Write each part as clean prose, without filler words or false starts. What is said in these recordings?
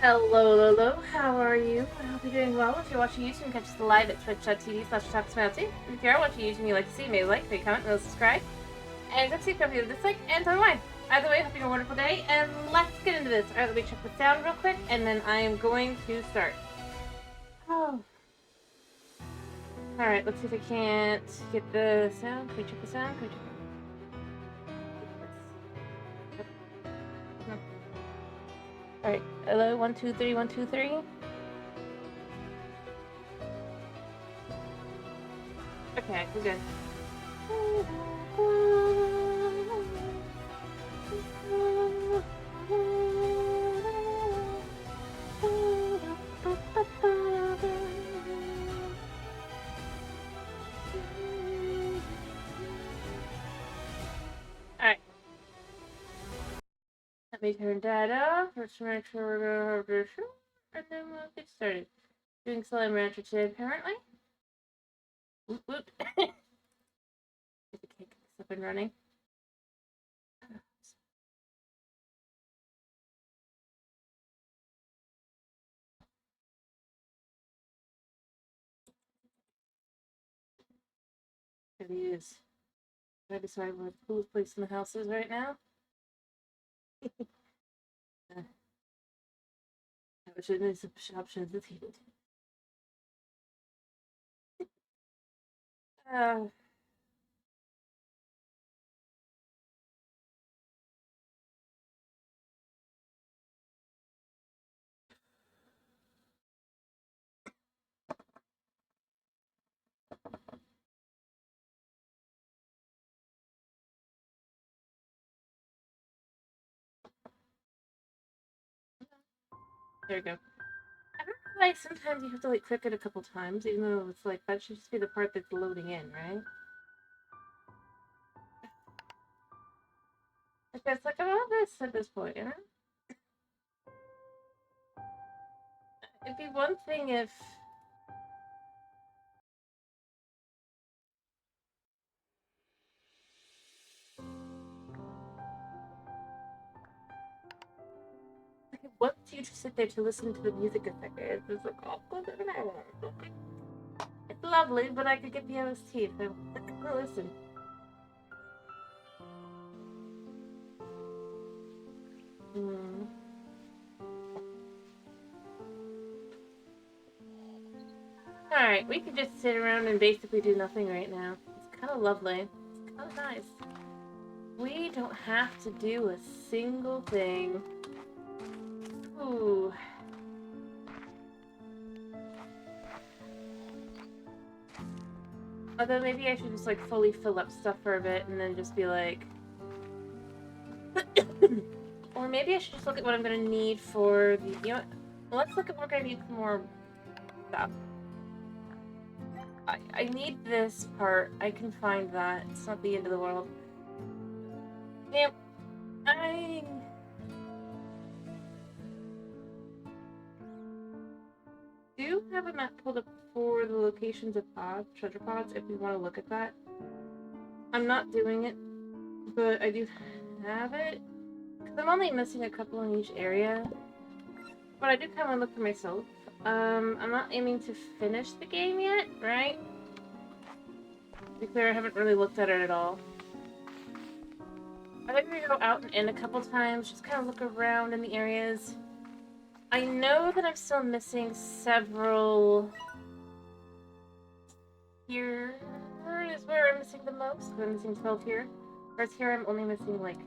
Hello, how are you? I hope you're doing well. If you're watching YouTube, you can catch us live at twitch.tv/talksmoutzy. If you're watching YouTube and you like to see, maybe like, maybe comment, maybe subscribe. And don't see copy of dislike, and tell me why. Either way, hope you have a wonderful day, and let's get into this. Alright, let me check the sound real quick, and then I am going to start. Oh. Alright, let's see if I can't get the sound. Can we check the sound? Can we check it? No. Alright, hello, 1, 2, 3, 1, 2, 3. Okay, we're good. Alright. Let me turn that off. Let's make sure we're gonna have this, and then we'll get started. Doing Slime Rancher today, apparently. Woot woot. Get the cake up and running. It is. I decide where the coolest place in the house is right now. I wish I knew some options with heated. There we go. I don't know why sometimes you have to like click it a couple times, even though it's like that should just be the part that's loading in, right? It's like about this at this point, you know? It'd be one thing if once you just sit there to listen to the music a second, it's just like, oh, it's lovely, but I could get the OST, so listen. Alright, we could just sit around and basically do nothing right now. It's kind of lovely. It's kind of nice. We don't have to do a single thing. Ooh. Although maybe I should just like fully fill up stuff for a bit and then just be like... Or maybe I should just look at what I'm gonna need for the... You know what? Let's look at what we're gonna need for more stuff. I need this part. I can find that. It's not the end of the world. Yeah, I do have a map pulled up for the locations of pods, treasure pods, if we want to look at that. I'm not doing it, but I do have it. Because I'm only missing a couple in each area. But I do kind of want to look for myself. I'm not aiming to finish the game yet, right? To be clear, I haven't really looked at it at all. I think we go out and in a couple times, just kind of look around in the areas. I know that I'm still missing several... Here is where I'm missing the most. I'm missing 12 here. Whereas here I'm only missing like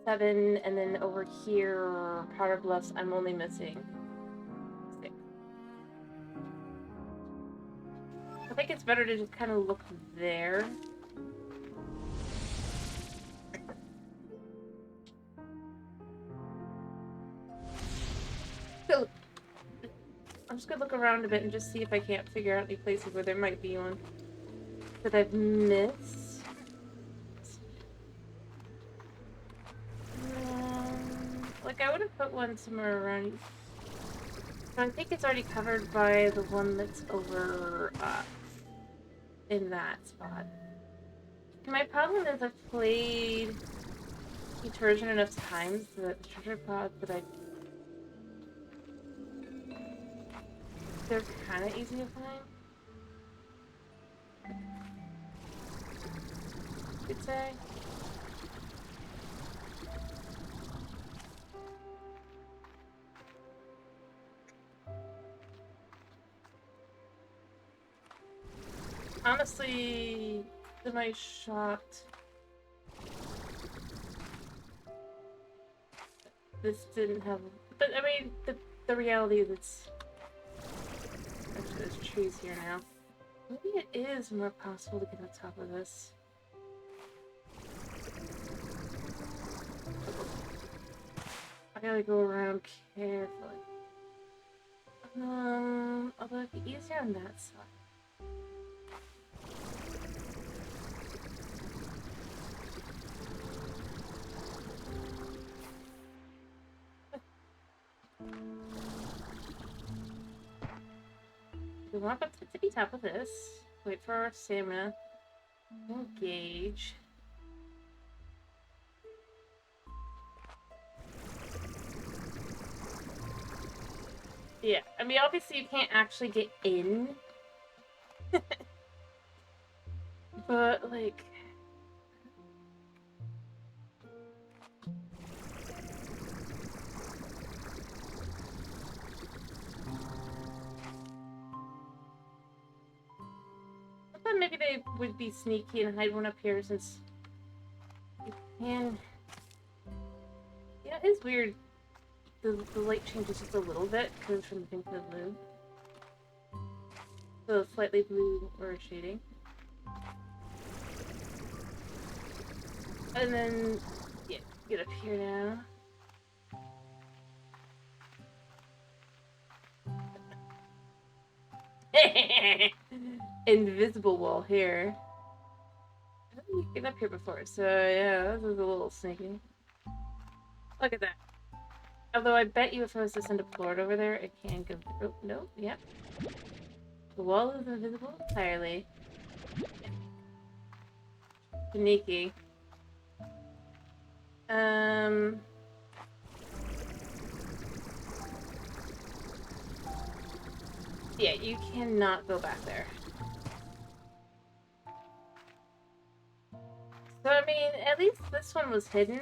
7, and then over here, Powder Bluffs, I'm only missing 6. I think it's better to just kind of look there. So, I'm just gonna look around a bit and just see if I can't figure out any places where there might be one that I've missed. Like, I would have put one somewhere around. I think it's already covered by the one that's over in that spot. My problem is I've played each version enough times that the treasure pods that they're kind of easy to find. You'd say. Honestly, the nice shot. This didn't have, but I mean, the reality is it's. Actually, there's trees here now. Maybe it is more possible to get on top of this. I gotta go around carefully. Although it'd be easier on that side. We want up to the tippy top of this. Wait for our stamina. Engage. Yeah, I mean, obviously you can't actually get in. But, like... I thought maybe they would be sneaky and hide one up here since... You can... Yeah, it is weird. The light changes just a little bit, goes from pink to blue. So slightly blue or shading. And then, yeah, get up here now. Invisible wall here. I don't think you get up here before, so yeah, this is a little sneaky. Look at that. Although I bet you if I was to send a plort over there, it can go through. Oh, no, yep. The wall is invisible entirely. Sneaky. Yeah, you cannot go back there. So, I mean, at least this one was hidden.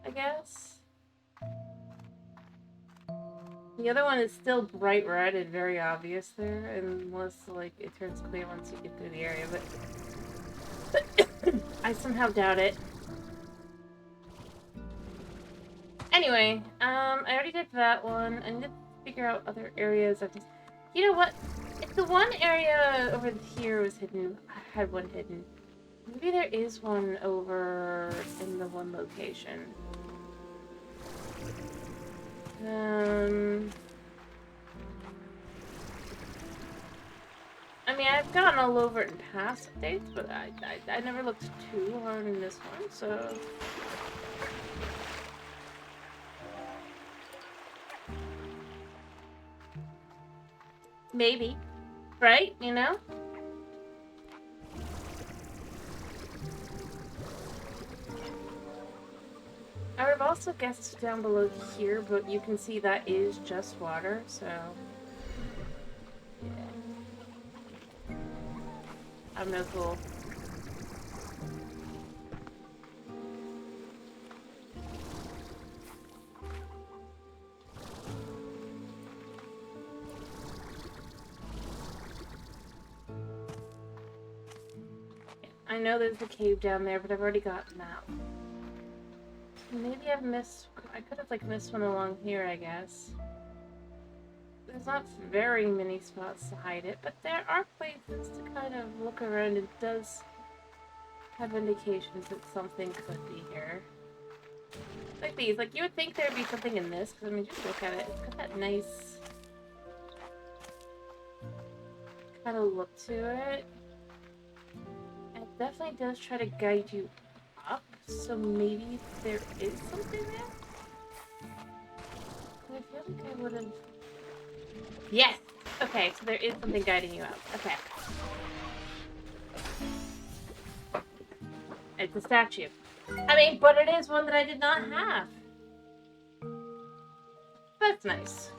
I guess. The other one is still bright red and very obvious there, unless, like, it turns clear once you get through the area, but... I somehow doubt it. Anyway, I already did that one. I need to figure out other areas. You know what? If the one area over here was hidden, I had one hidden. Maybe there is one over in the one location. I mean, I've gotten all over it in past updates, but I never looked too hard in this one, so... Maybe. Right? You know? I would have also guessed down below here, but you can see that is just water, so... Yeah. I'm no fool. I know there's a cave down there, but I've already gotten that one. Maybe I've missed... I could have, like, missed one along here, I guess. There's not very many spots to hide it, but there are places to kind of look around. It does have indications that something could be here. Like these. Like, you would think there'd be something in this, because, I mean, just look at it. It's got that nice... kind of look to it. And it definitely does try to guide you up, so maybe there is something there? I feel like I would have... Yes! Okay, so there is something guiding you up. Okay. It's a statue. I mean, but it is one that I did not have. That's nice.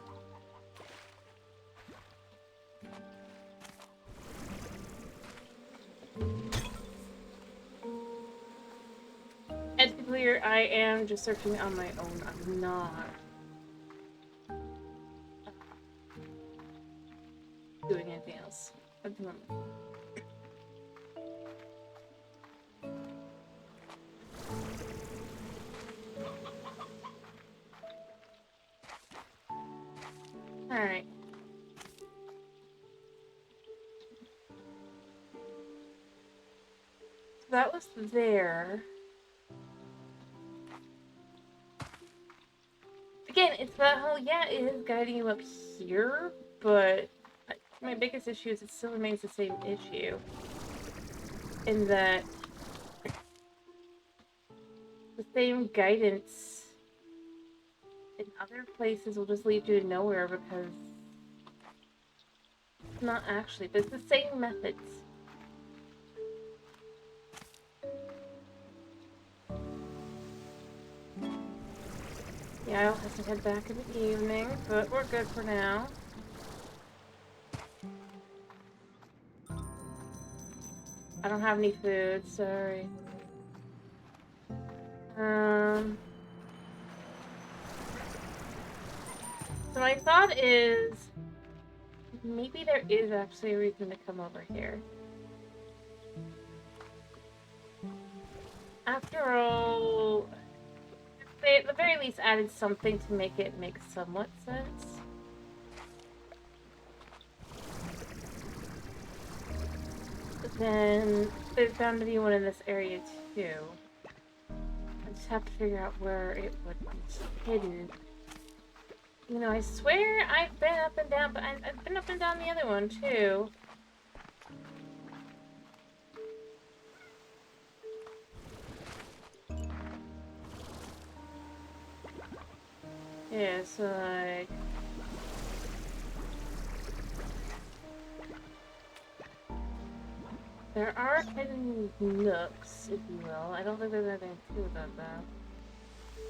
And to be clear, I am just searching on my own. I'm not doing anything else at the moment. Alright. So that was there. Again, it's that whole, yeah, it is guiding you up here, but my biggest issue is it still remains the same issue. In that the same guidance in other places will just lead you to nowhere because it's not actually, but it's the same methods. Yeah, I'll have to head back in the evening, but we're good for now. I don't have any food, sorry. So my thought is, maybe there is actually a reason to come over here. After all, they at the very least added something to make it make somewhat sense. But then there's bound to be one in this area too. I just have to figure out where it would be hidden. You know, I swear I've been up and down, but I've been up and down the other one too. Yeah, so like... There are hidden nooks, if you will. I don't think there's anything to about that.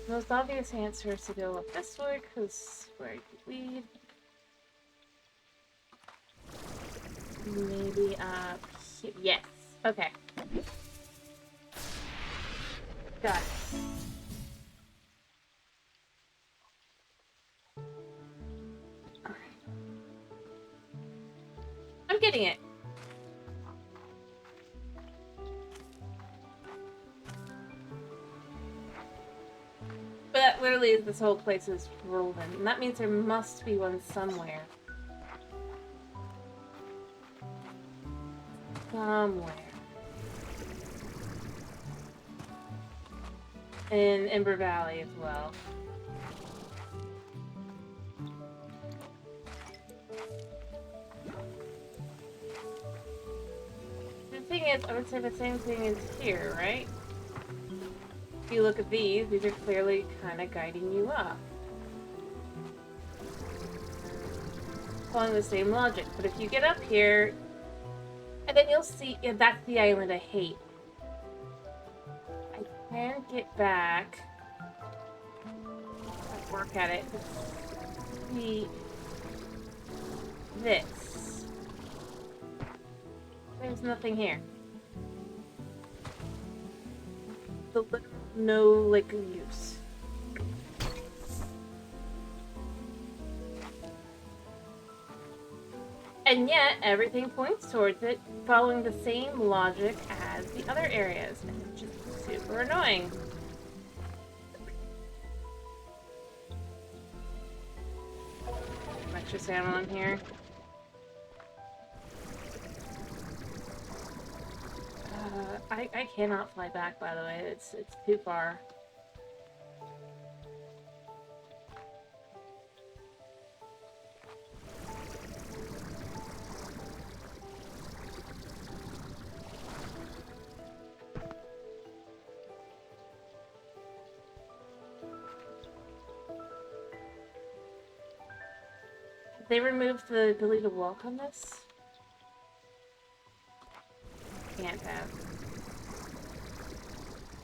The most obvious answer is to go up this way, because where you lead. Maybe up here. Yes. Okay. Got it. Alright. I'm getting it. But that literally is this whole place is rolling. And that means there must be one somewhere. Somewhere. In Ember Valley as well. The thing is, I would say the same thing is here, right? If you look at these are clearly kind of guiding you up. Following the same logic. But if you get up here, and then you'll see, yeah, that's the island I hate. I can get back. I'll work at it. See this. There's nothing here. The literal no, like, use. And yet, everything points towards it, following the same logic as the other areas. And it's just super annoying. Some extra salmon in here. I cannot fly back, by the way. It's too far. They removed the ability to walk on this? Can't have.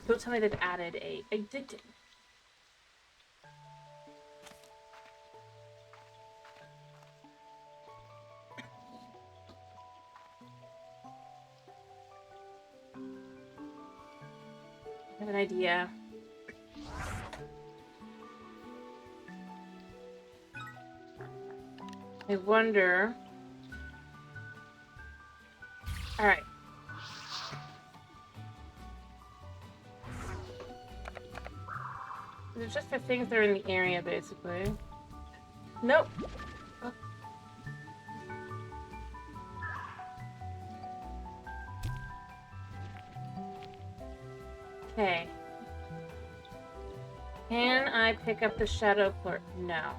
Don't tell me they've added a addicting. I have an idea. I wonder... Alright. It's just for things that are in the area, basically. Nope. Okay. Can I pick up the shadow clerk? No.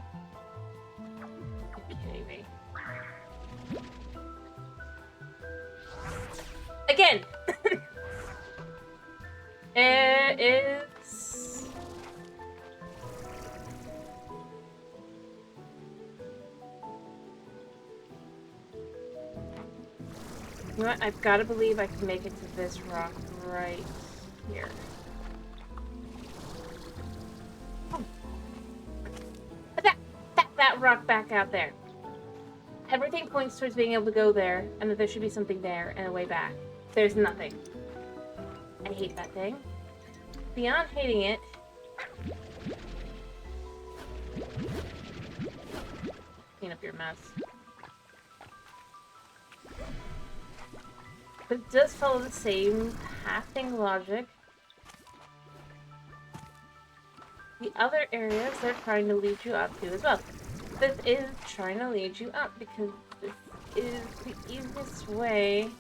You're kidding me. Again! It is... You know what? I've got to believe I can make it to this rock right here. Oh. That rock back out there. Everything points towards being able to go there, and that there should be something there and a way back. There's nothing. I hate that thing. Beyond hating it... Clean up your mess. But it does follow the same pathing logic. The other areas they're trying to lead you up to as well. This is trying to lead you up because this is the easiest way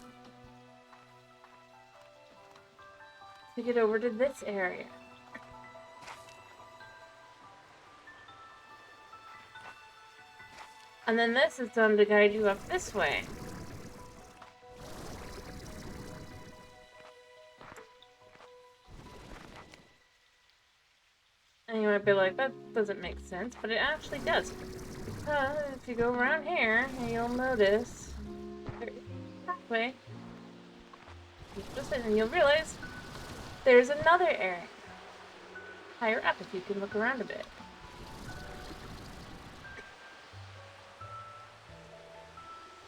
to get over to this area. And then this is done to guide you up this way. And you might be like, that doesn't make sense, but it actually does. If you go around here, you'll notice there is a pathway. And you'll realize there's another area higher up if you can look around a bit.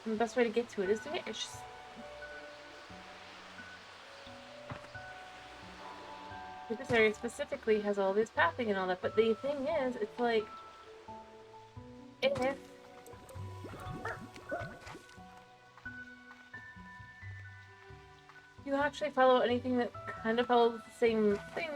And the best way to get to it is to hit. It's just... This area specifically has all this pathing and all that, but the thing is, it's like, if you actually follow anything that kind of follows the same thing,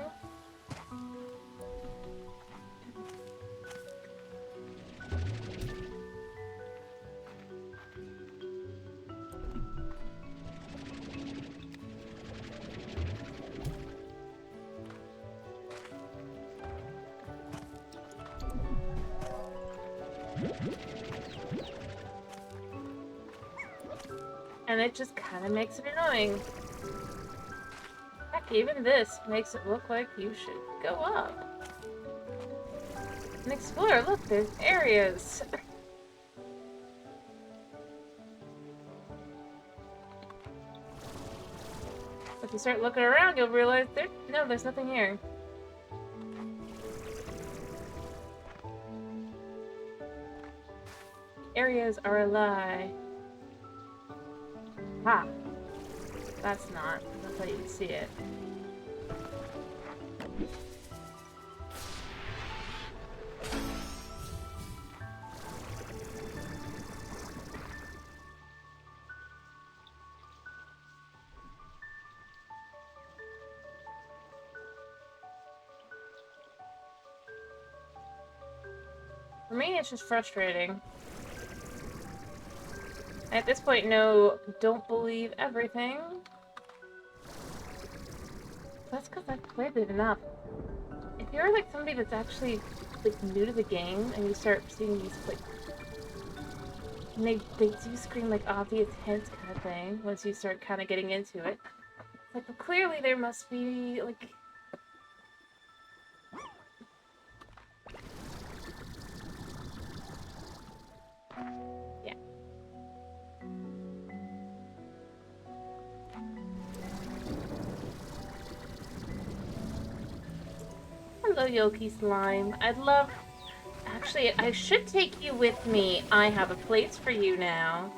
and it just kind of makes it annoying. Heck, even this makes it look like you should go up and explore. Look, there's areas. If you start looking around, you'll realize there's nothing here. Areas are a lie. Ha! That's not. That's how you see it. For me, it's just frustrating. At this point, no, don't believe everything. That's because I've played it enough. If you're like somebody that's actually like new to the game and you start seeing these like, and they do scream like obvious hints kind of thing once you start kind of getting into it. It's like, well, clearly there must be like. Yeah. Hello, Yoki Slime. I'd love... Actually, I should take you with me. I have a place for you now.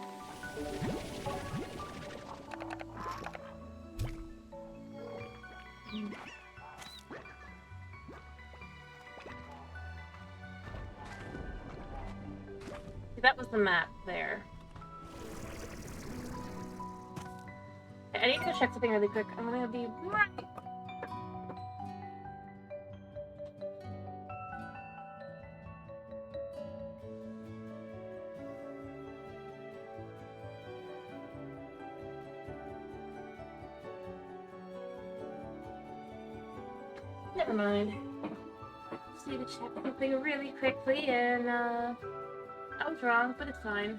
That was the map there. I need to go check something really quick. I'm gonna be right. Never mind. Just need to check something really quickly, and I was wrong, but it's fine.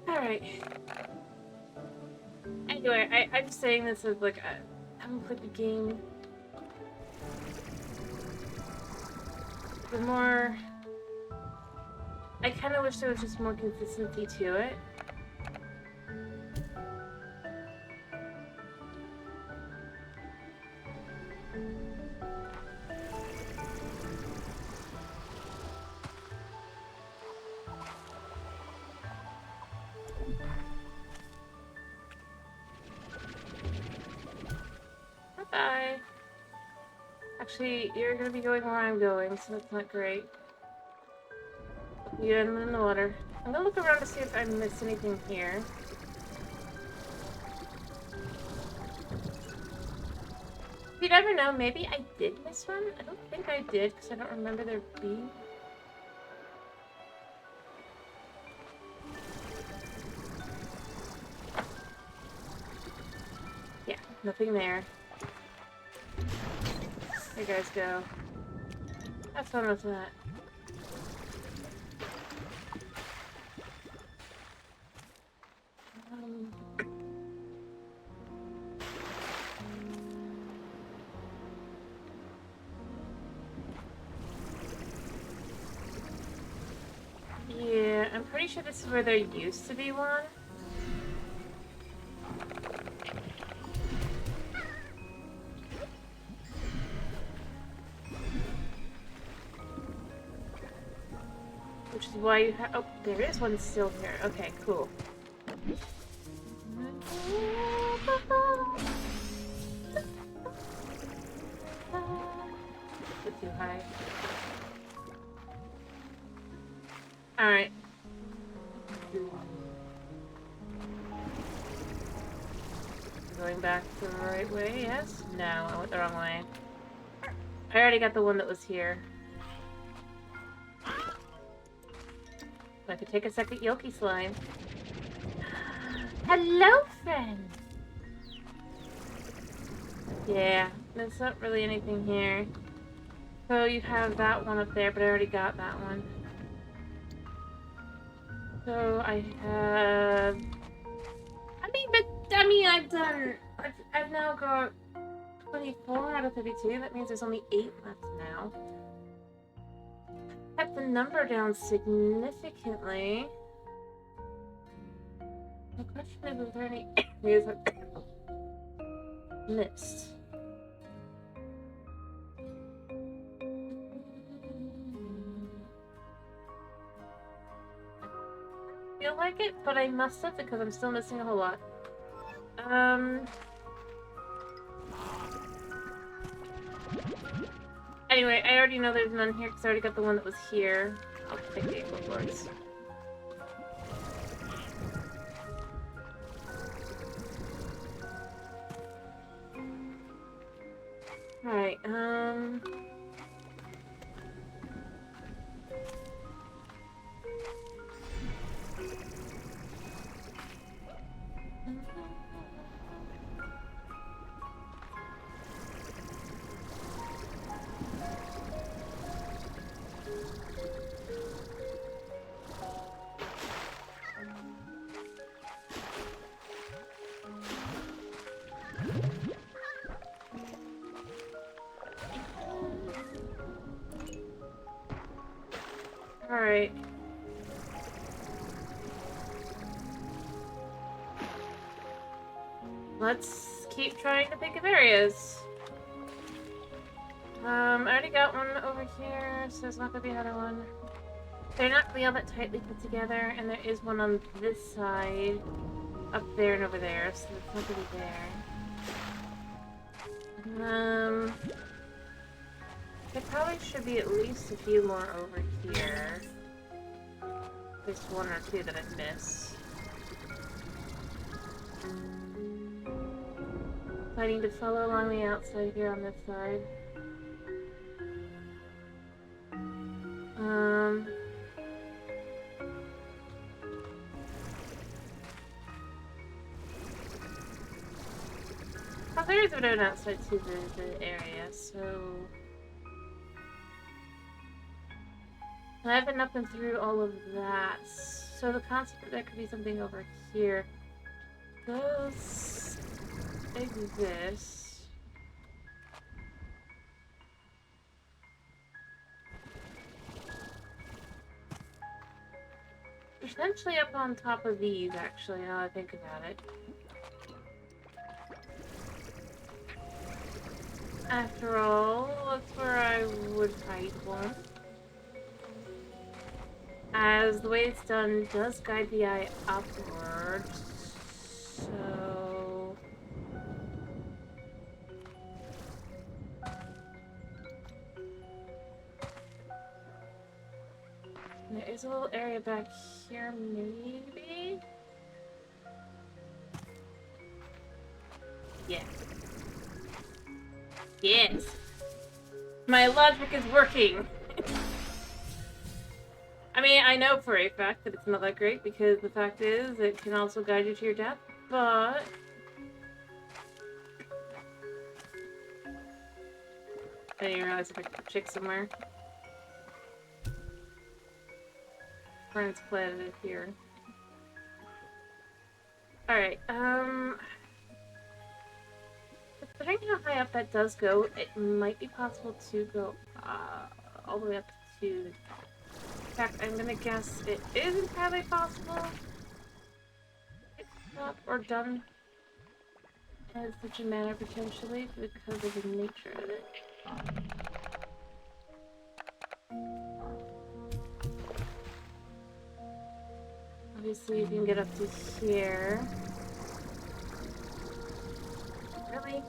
Alright. Anyway, I'm just saying this as like, I haven't played the game. The more... I kind of wish there was just more consistency to it. Bye. Actually, you're gonna be going where I'm going, so that's not great. Yeah, I'm in the water. I'm gonna look around to see if I missed anything here. You never know, maybe I did miss one? I don't think I did, because I don't remember there being. Yeah, nothing there. There you guys go. Have fun with that. Yeah, I'm pretty sure this is where there used to be one. Which is why you have... Oh, there is one still here. Okay, cool. Get too high. Alright. Going back the right way, yes? No, I went the wrong way. I already got the one that was here. I could take a second Yoki Slime. Hello, friend! Yeah, there's not really anything here. So you have that one up there, but I already got that one. So I have... I've now got 24 out of 32. That means there's only 8 left now. Cut the number down significantly. The question is there any areas I've missed? I feel like it, but I must have because I'm still missing a whole lot. Anyway, I already know there's none here because I already got the one that was here. I'll take the equivalents. Alright, Alright. let's keep trying to think of areas. I already got one over here, so there's not gonna be another one. They're not really all that tightly put together, and there is one on this side, up there and over there, so it's not gonna be there. There probably should be at least a few more over here. There's one or two that I've missed. So I need to follow along the outside here on this side. Oh, there is a bit of an outside to the area, so... And I've been up and through all of that, so the concept that there could be something over here does exist. Potentially up on top of these, actually, now I think about it. After all, that's where I would hide one. As the way it's done does guide the eye upwards, so... There is a little area back here, maybe? Yes. Yes! My logic is working! I mean, I know for a fact that it's not that great, because the fact is, it can also guide you to your death, but... I didn't realize if I could chick somewhere. Friends planted here. Alright, considering how high up that does go, it might be possible to go all the way up to... In fact, I'm gonna guess it is entirely possible. It's not or done in such a manner potentially because of the nature of it. Obviously, you can get up to here. Really?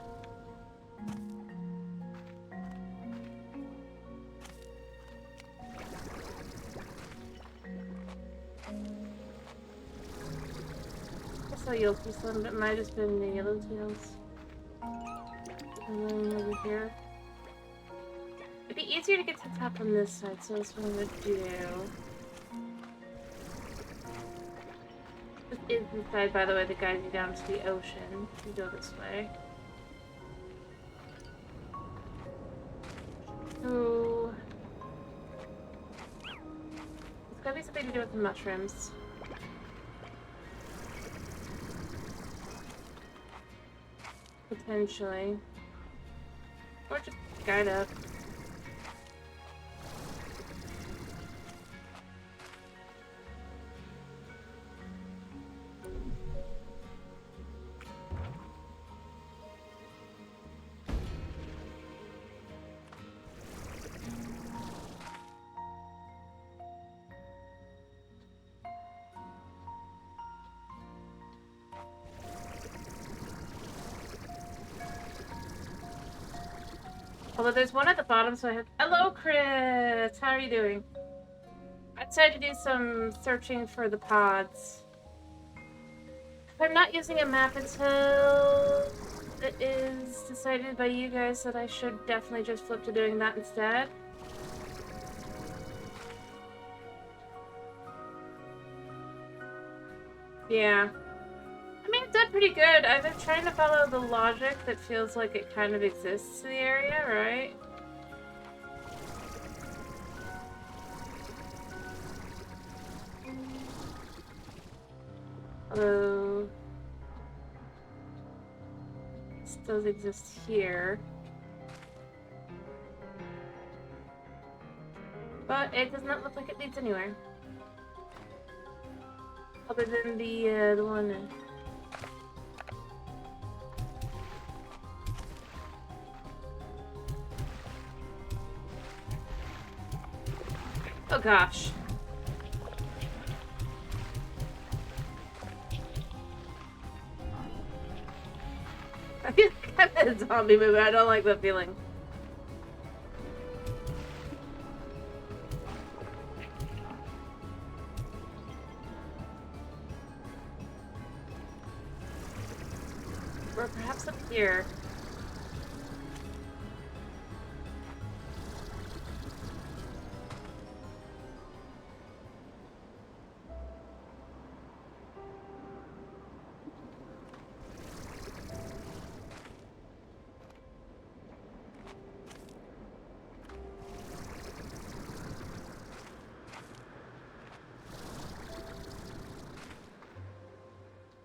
I saw you'll see some, but it might have just been the yellow tails. And then over here. It'd be easier to get to the top on this side, so that's what I'm gonna do. This is the side, by the way, that guides you down to the ocean. You go this way. So... It's gotta be something to do with the mushrooms. Potentially. Or just guide up. Although there's one at the bottom, so I have... Hello, Chris! How are you doing? I decided to do some searching for the pods. If I'm not using a map until it is decided by you guys that I should definitely just flip to doing that instead. Yeah. I mean, it's done pretty good. I've been trying to follow the logic that feels like it kind of exists in the area, right? Although... this does exist here. But it does not look like it leads anywhere. Other than the one... Oh gosh. I feel like I'm in a zombie movie. I don't like that feeling. Or perhaps up here.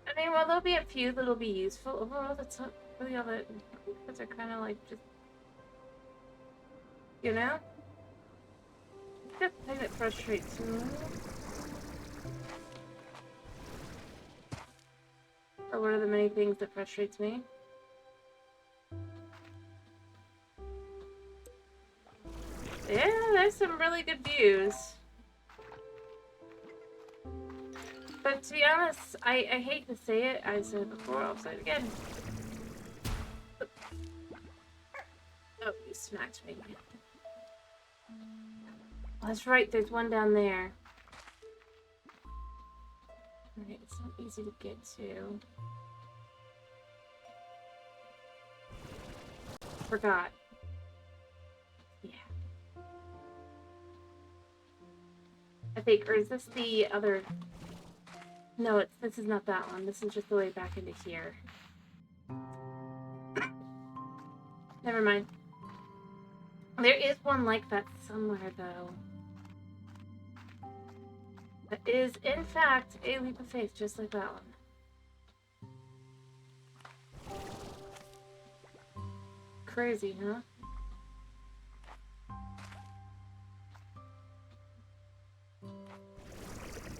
I mean, well, there'll be a few that'll be useful. Overall, that's not really all that. Because they're kind of like just, you know? The thing that frustrates me. Or one of the many things that frustrates me. Yeah, there's some really good views. But to be honest, I hate to say it. I said it before, I'll say it again. Oh, you smacked me. Oh, that's right, there's one down there. Alright, it's not easy to get to. Forgot. Yeah. I think, or is this the other... No, this is not that one. This is just the way back into here. Never mind. There is one like that somewhere, though. That is, in fact, a leap of faith, just like that one. Crazy, huh?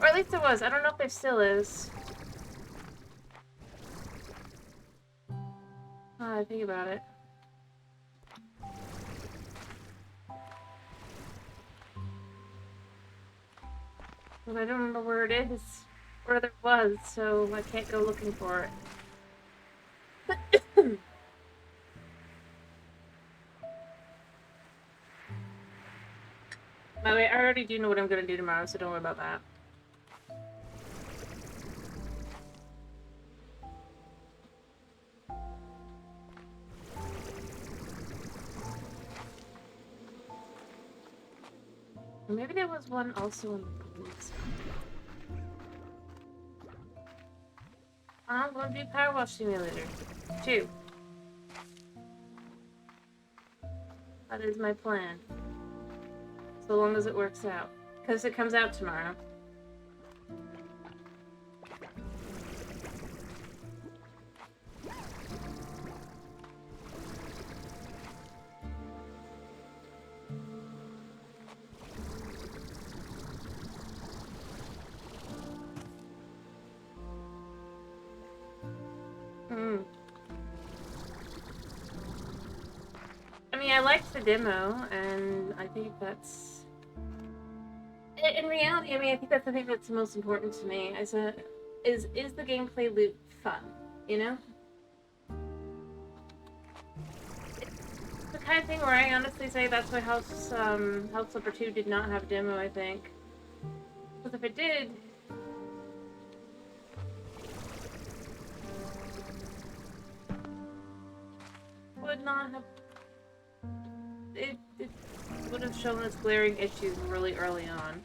Or at least there was. I don't know if there still is. I think about it. But I don't remember where it is, where there was, so I can't go looking for it. By the way, I already do know what I'm gonna do tomorrow, so don't worry about that. Or maybe there was one also in the boots. I'm going to do Power Wash Simulator 2. That is my plan. So long as it works out. Because it comes out tomorrow. I mean, I liked the demo, and I think that's... In reality, I mean, I think that's the thing that's most important to me. Is the gameplay loop fun, you know? It's the kind of thing where I honestly say that's why House Flipper 2 did not have a demo, I think. Because if it did... would not have... It would have shown its glaring issues really early on.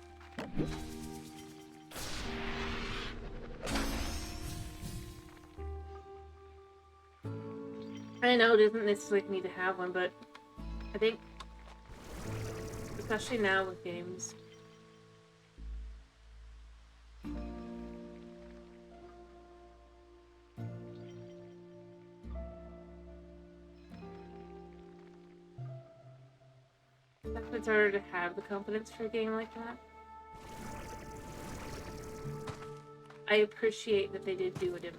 I know it doesn't necessarily need to have one, but I think, especially now with games, it's harder to have the confidence for a game like that. I appreciate that they did do a demo.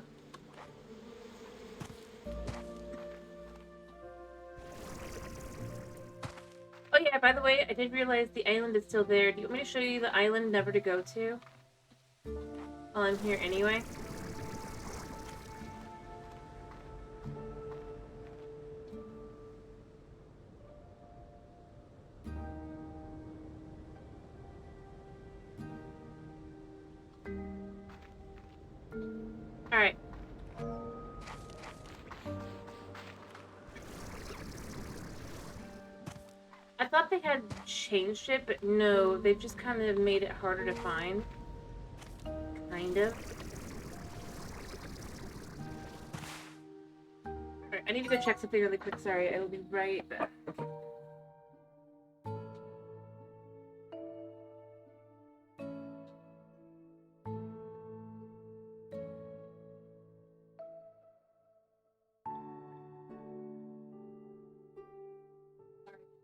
Oh yeah, Yeah, by the way, I did realize the island is still there. Do you want me to show you the island never to go to? While I'm here anyway? Alright. I thought they had changed it, but no, they've just kind of made it harder to find. Kind of. Alright, I need to go check something really quick, sorry, I will be right back.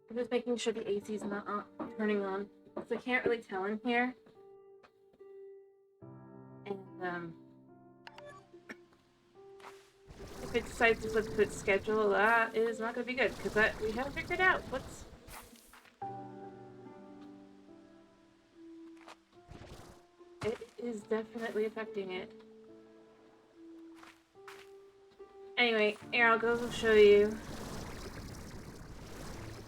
I'm just making sure the AC is not turning on, because I can't really tell in here. And, if it decides to flip to its schedule, that is not going to be good, because we haven't figured out what's... It is definitely affecting it. Anyway, here, I'll go show you.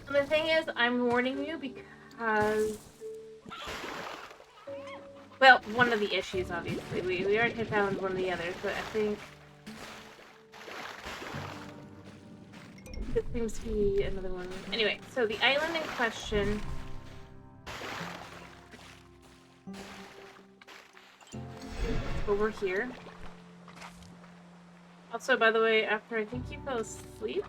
And the thing is, I'm warning you because... Well, one of the issues, obviously. We already found one of the others, but I think... This seems to be another one. Anyway, so the island in question... Over here. Also, by the way, after I think you fell asleep,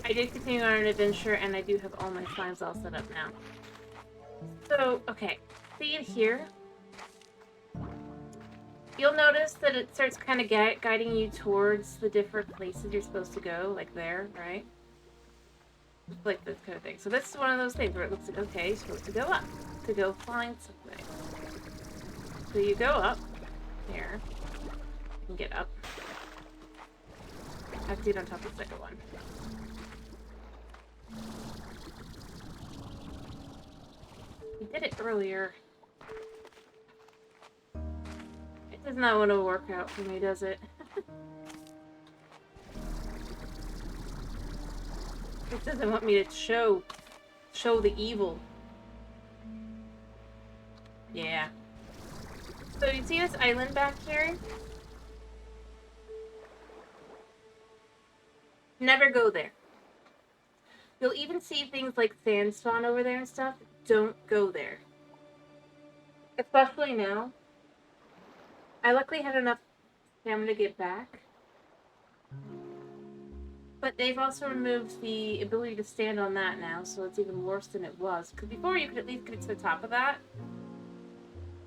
I did continue on an adventure, and I do have all my slimes all set up now. So, okay. See it here? You'll notice that it starts kind of guiding you towards the different places you're supposed to go, like there, right? Like this kind of thing. So this is one of those things where it looks like, okay, you're supposed to go up to go find something. So you go up here and get up. I have to get on top of the second one. We did it earlier. It does not want to work out for me, does it? It doesn't want me to show the evil. Yeah. So you see this island back here? Never go there. You'll even see things like sand spawn over there and stuff. Don't go there. Especially now. I luckily had enough stamina to get back. But they've also removed the ability to stand on that now, so it's even worse than it was. Because before you could at least get to the top of that,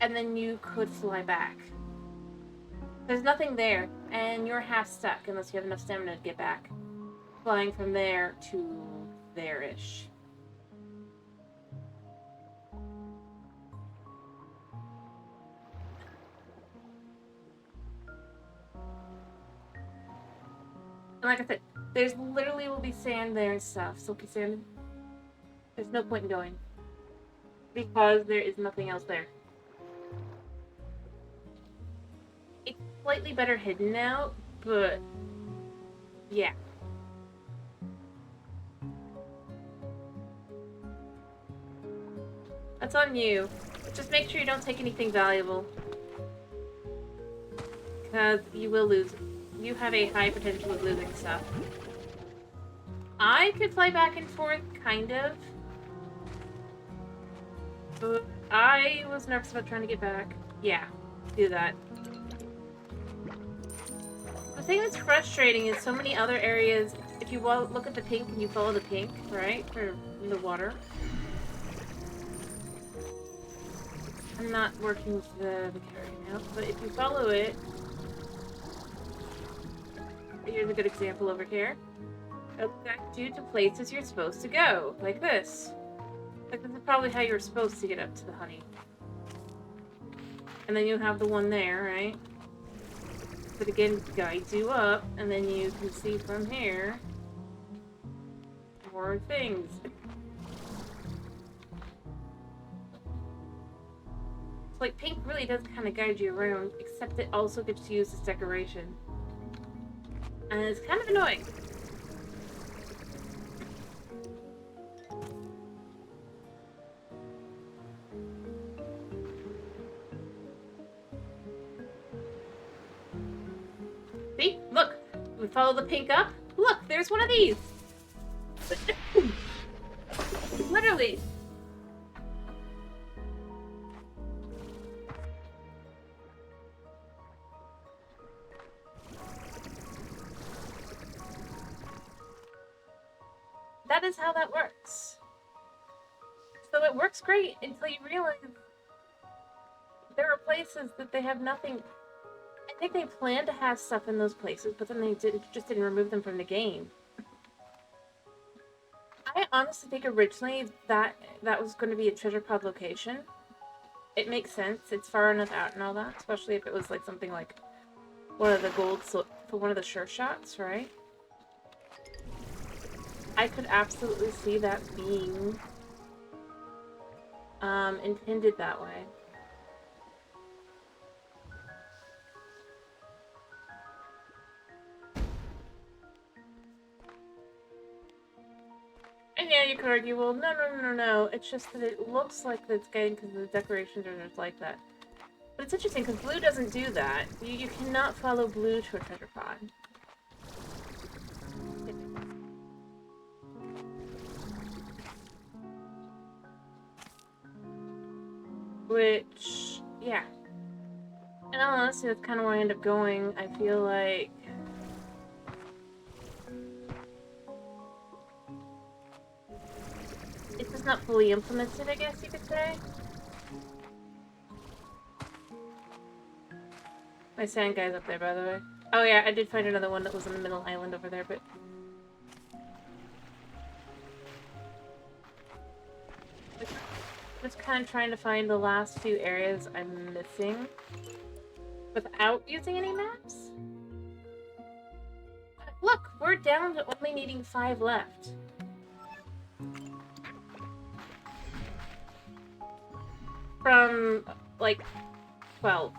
and then you could fly back. There's nothing there, and you're half stuck unless you have enough stamina to get back. Flying from there to there-ish. And like I said, there's literally will be sand there and stuff. Silky sand. There's no point in going. Because there is nothing else there. It's slightly better hidden now, but... yeah. That's on you. Just make sure you don't take anything valuable. Because you will lose. You have a high potential of losing stuff. I could fly back and forth, kind of. But I was nervous about trying to get back. Yeah, do that. The thing that's frustrating is so many other areas, if you look at the pink and you follow the pink, right, for the water. I'm not working with the carry now, but if you follow it, here's a good example over here. It'll direct you to places you're supposed to go, like this. Like this is probably how you're supposed to get up to the honey. And then you have the one there, right? But again, guides you up, and then you can see from here more things. like, pink really does kind of guide you around, except it also gets used as decoration. And it's kind of annoying. See? Look! We follow the pink up. Look! There's one of these! Literally! That is how that works. So it works great until you realize there are places that they have nothing. I think they planned to have stuff in those places, but then they just didn't remove them from the game. I honestly think originally that was going to be a treasure pod location. It makes sense. It's far enough out and all that, especially if it was like something like one of the for one of the sure shots, right? I could absolutely see that being intended that way. And yeah, you could argue, well, no. It's just that it looks like it's getting because the decorations are just like that. But it's interesting because blue doesn't do that. You cannot follow blue to a treasure pod. Which, yeah. And honestly, that's kind of where I end up going. I feel like it's just not fully implemented, I guess you could say. My sand guy's up there, by the way. Oh yeah, I did find another one that was on the middle island over there, but... Just kind of trying to find the last few areas I'm missing without using any maps. Look, we're down to only needing 5 left. From, like, 12.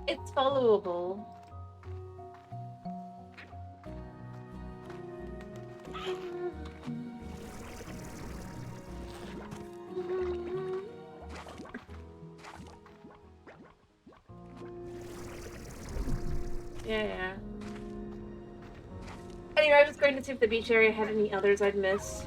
It's followable. Yeah. Anyway, I was going to see if the beach area had any others I'd missed.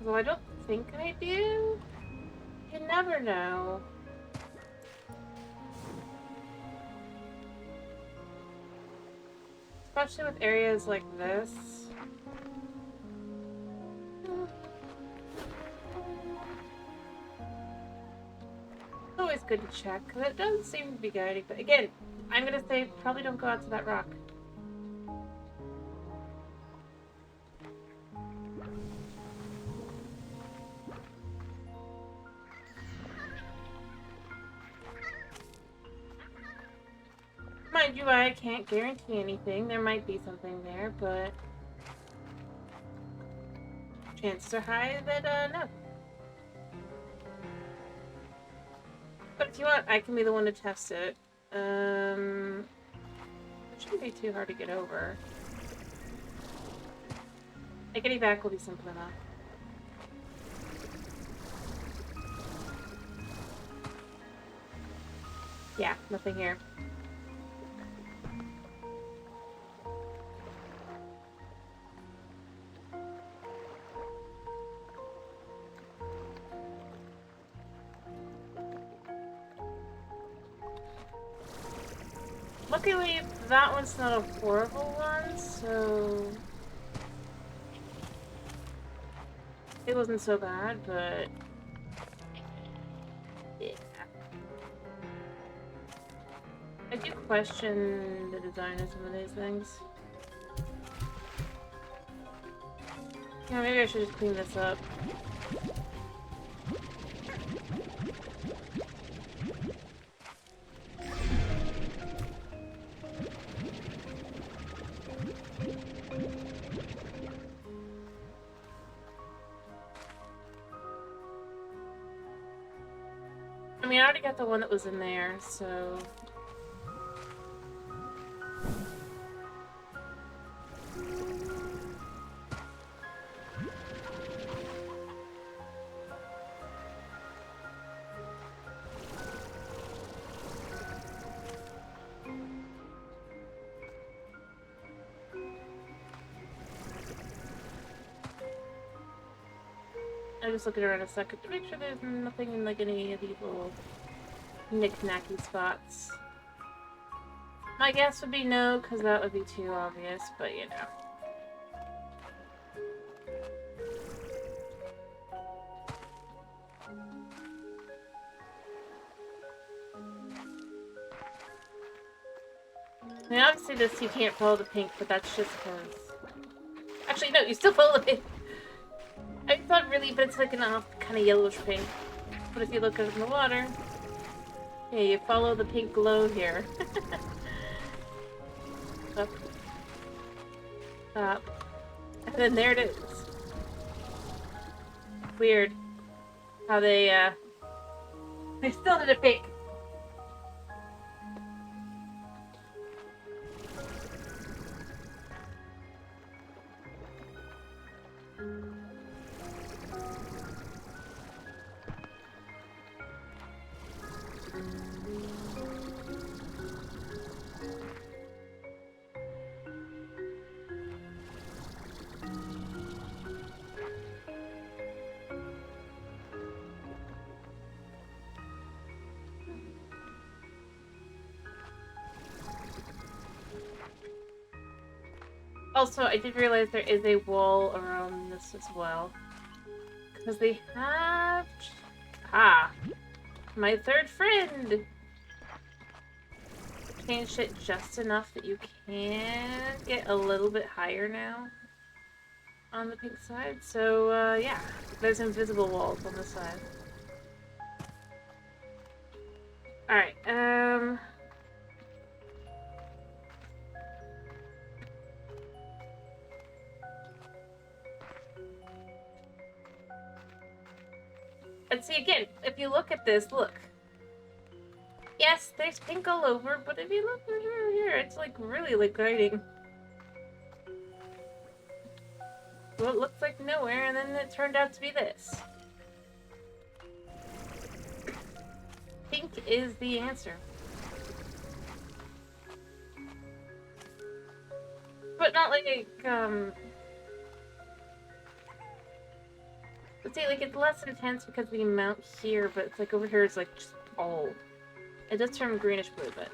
Well, I don't think I do. You never know. Especially with areas like this. It's always good to check, because it doesn't seem to be guiding. But again, I'm going to say probably don't go out to that rock. Mind you, I can't guarantee anything. There might be something there, but chances are high that, no. But if you want, I can be the one to test it. It shouldn't be too hard to get over. Getting back will be simple enough. Yeah, nothing here. Luckily, that one's not a horrible one, so... It wasn't so bad, but... Yeah. I do question the design of some of these things. Yeah, maybe I should just clean this up. mean, I already got the one that was in there, so... I'm just looking around a second to make sure there's nothing in, like, any of these little knick-knacky spots. My guess would be no, because that would be too obvious, but you know. I mean, obviously this, you can't follow the pink, but that's just because... Actually, no, you still follow the pink. I thought really, but it's like an off kind of yellowish pink. But if you look up in the water, yeah, you follow the pink glow here. Up. Up. And then there it is. Weird. How they still did it pink. Also, I did realize there is a wall around this as well. Because they have... Ah! My third friend! Changed it just enough that you can get a little bit higher now on the pink side. So, yeah. There's invisible walls on this side. Alright, And see, again, if you look at this, look. Yes, there's pink all over, but if you look over here, it's like really like guiding. Well, it looks like nowhere, and then it turned out to be this. Pink is the answer. But not like, let's say, like, it's less intense because of the amount here, but it's like over here it's like just all. It does turn greenish blue, but...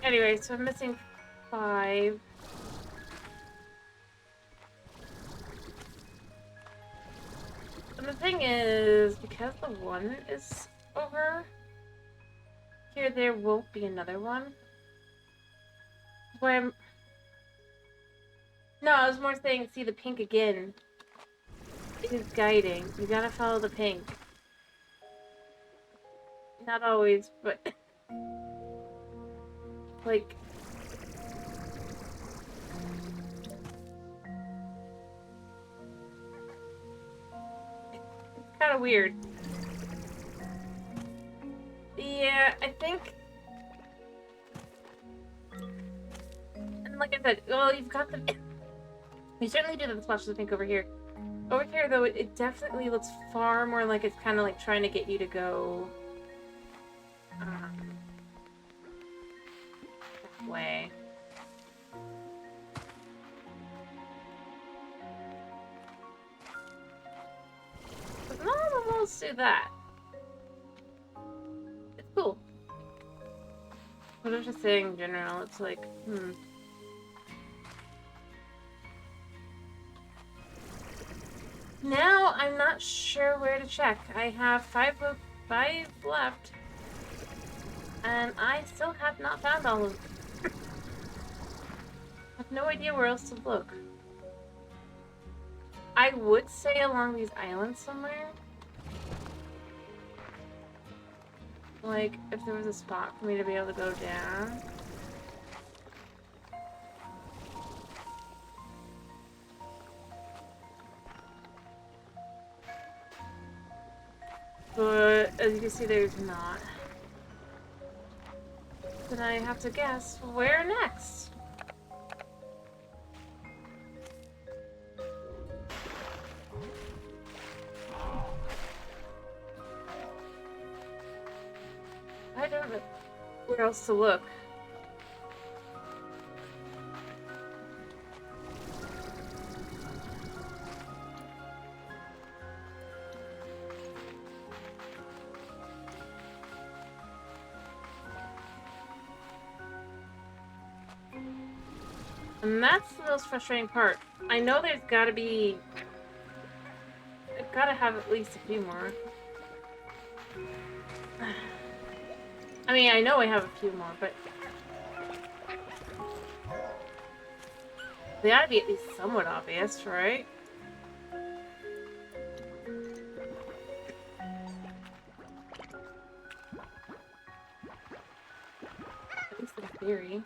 Anyway, so I'm missing 5. And the thing is, because the 1 is over here, there won't be another one. Where I'm... No, I was more saying, see the pink again. It is guiding. You gotta follow the pink. Not always, but... like... It's kind of weird. Yeah, I think... And like I said, well, you've got the... You certainly do the splashes of pink over here. Over here, though, it definitely looks far more like it's kind of like trying to get you to go... that way. But none of them walls do that. It's cool. But I'm just saying in general, it's like, Now, I'm not sure where to check. I have 5 left. And I still have not found all of them. I have no idea where else to look. I would say along these islands somewhere. Like, if there was a spot for me to be able to go down. But as you can see, there's not. Then I have to guess where next. I don't know where else to look. And that's the most frustrating part. I know there's gotta be... I've gotta have at least a few more. I mean, I know I have a few more, but... they ought to be at least somewhat obvious, right? At least in theory.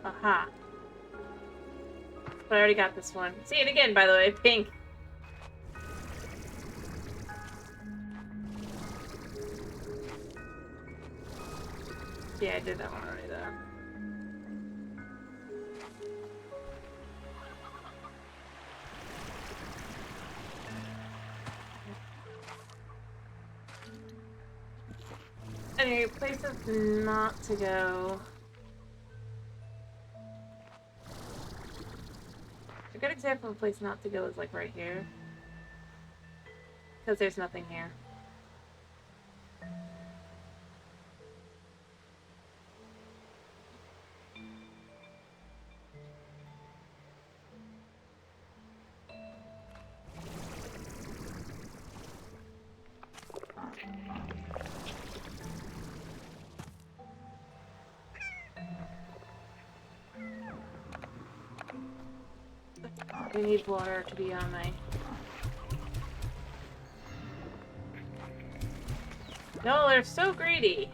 Aha. But I already got this one. See it again, by the way, pink. Yeah, I did that one already, though. Anyway, places not to go. A good example of a place not to go is like right here. Because there's nothing here. I need water to be on my... No, they're so greedy.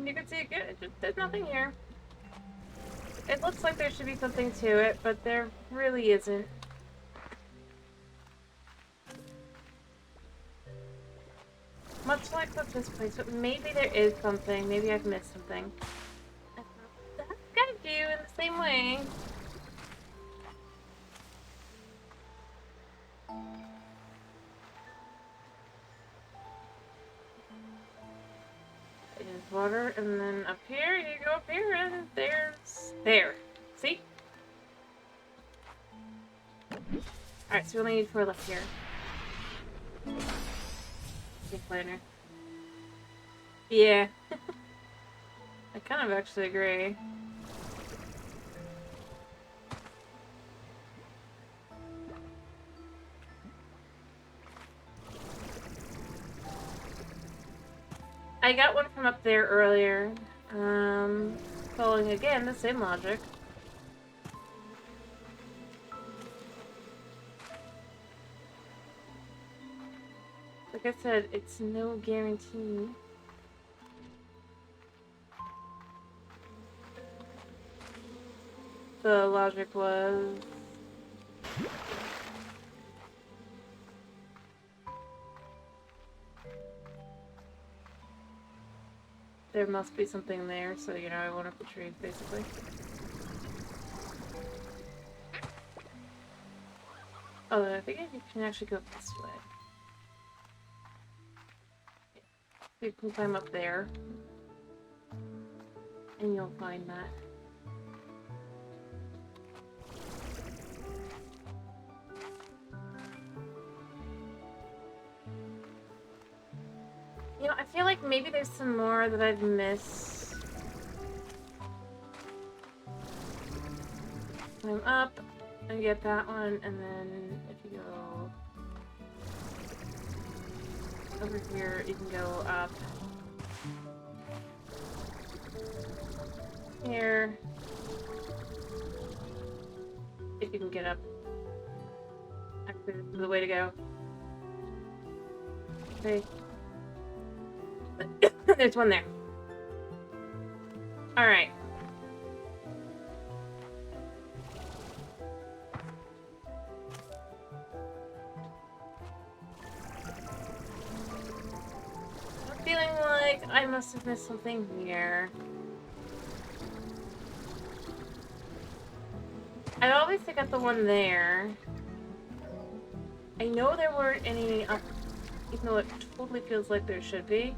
You can see it good. There's nothing here. It looks like there should be something to it, but there really isn't. Much like with this place, but maybe there is something. Maybe I've missed something. That's gotta do in the same way. There's water, and then up here, you go up here, and there's... there. See? Alright, so we only need 4 left here. Big planner. Yeah. I kind of actually agree. I got one from up there earlier. Following again the same logic. Like I said, it's no guarantee. The logic was... there must be something there, so, you know, I went up the trees, basically. Oh, I think you can actually go this way. You can climb up there, and you'll find that. You know, I feel like maybe there's some more that I've missed. Climb up and get that one, and then if you go... over here, you can go up. Here. If you can get up. Actually, this is the way to go. Okay. There's one there. Alright. I'm feeling like I must have missed something here. I always think of the one there. I know there weren't any up, even though it totally feels like there should be.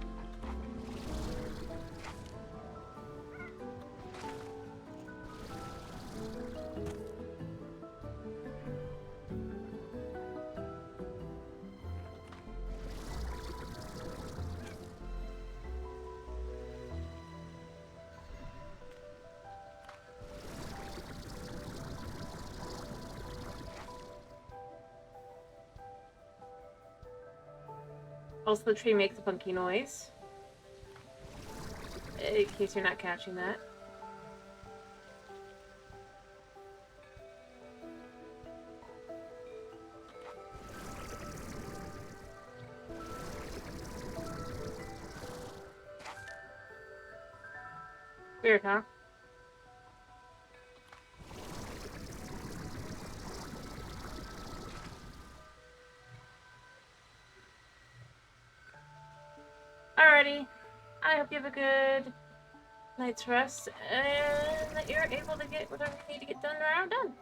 Also, the tree makes a funky noise. In case you're not catching that. Weird, huh? Alrighty. I hope you have a good night's rest and that you're able to get whatever you need to get done around done.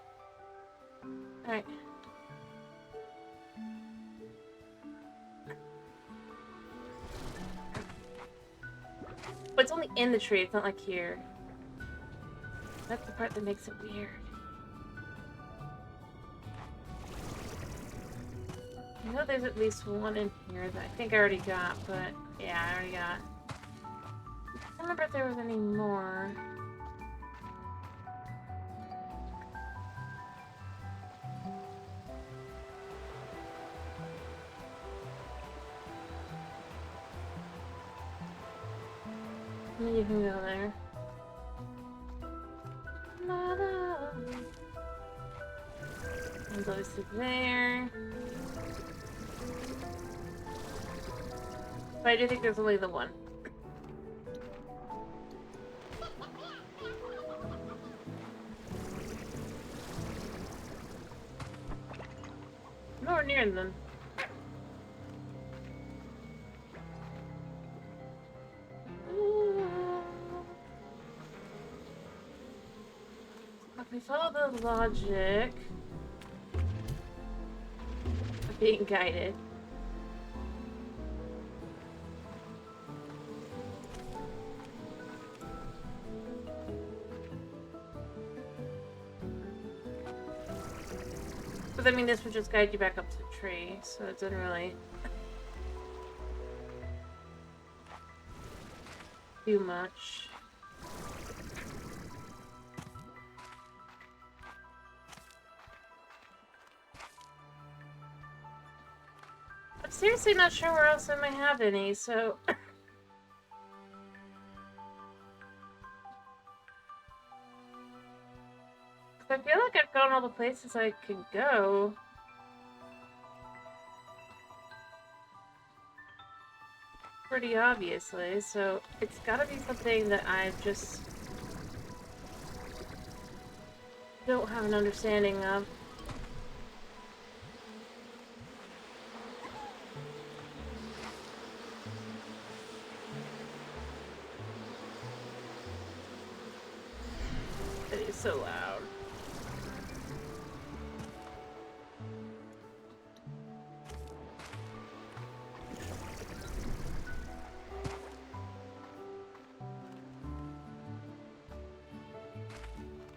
Alright. But it's only in the tree, it's not like here. That's the part that makes it weird. I know there's at least one in here that I think I already got, but yeah, I already got. I don't remember if there was any more. You can go there. One's obviously there. But I do think there's only the one. Nowhere near them. If we follow the logic of being guided. But I mean, this would just guide you back up to the tree, so it doesn't really do much. I'm seriously not sure where else I might have any, so... I feel like I've gone all the places I could go. Pretty obviously, so it's gotta be something that I just don't have an understanding of. It is so loud.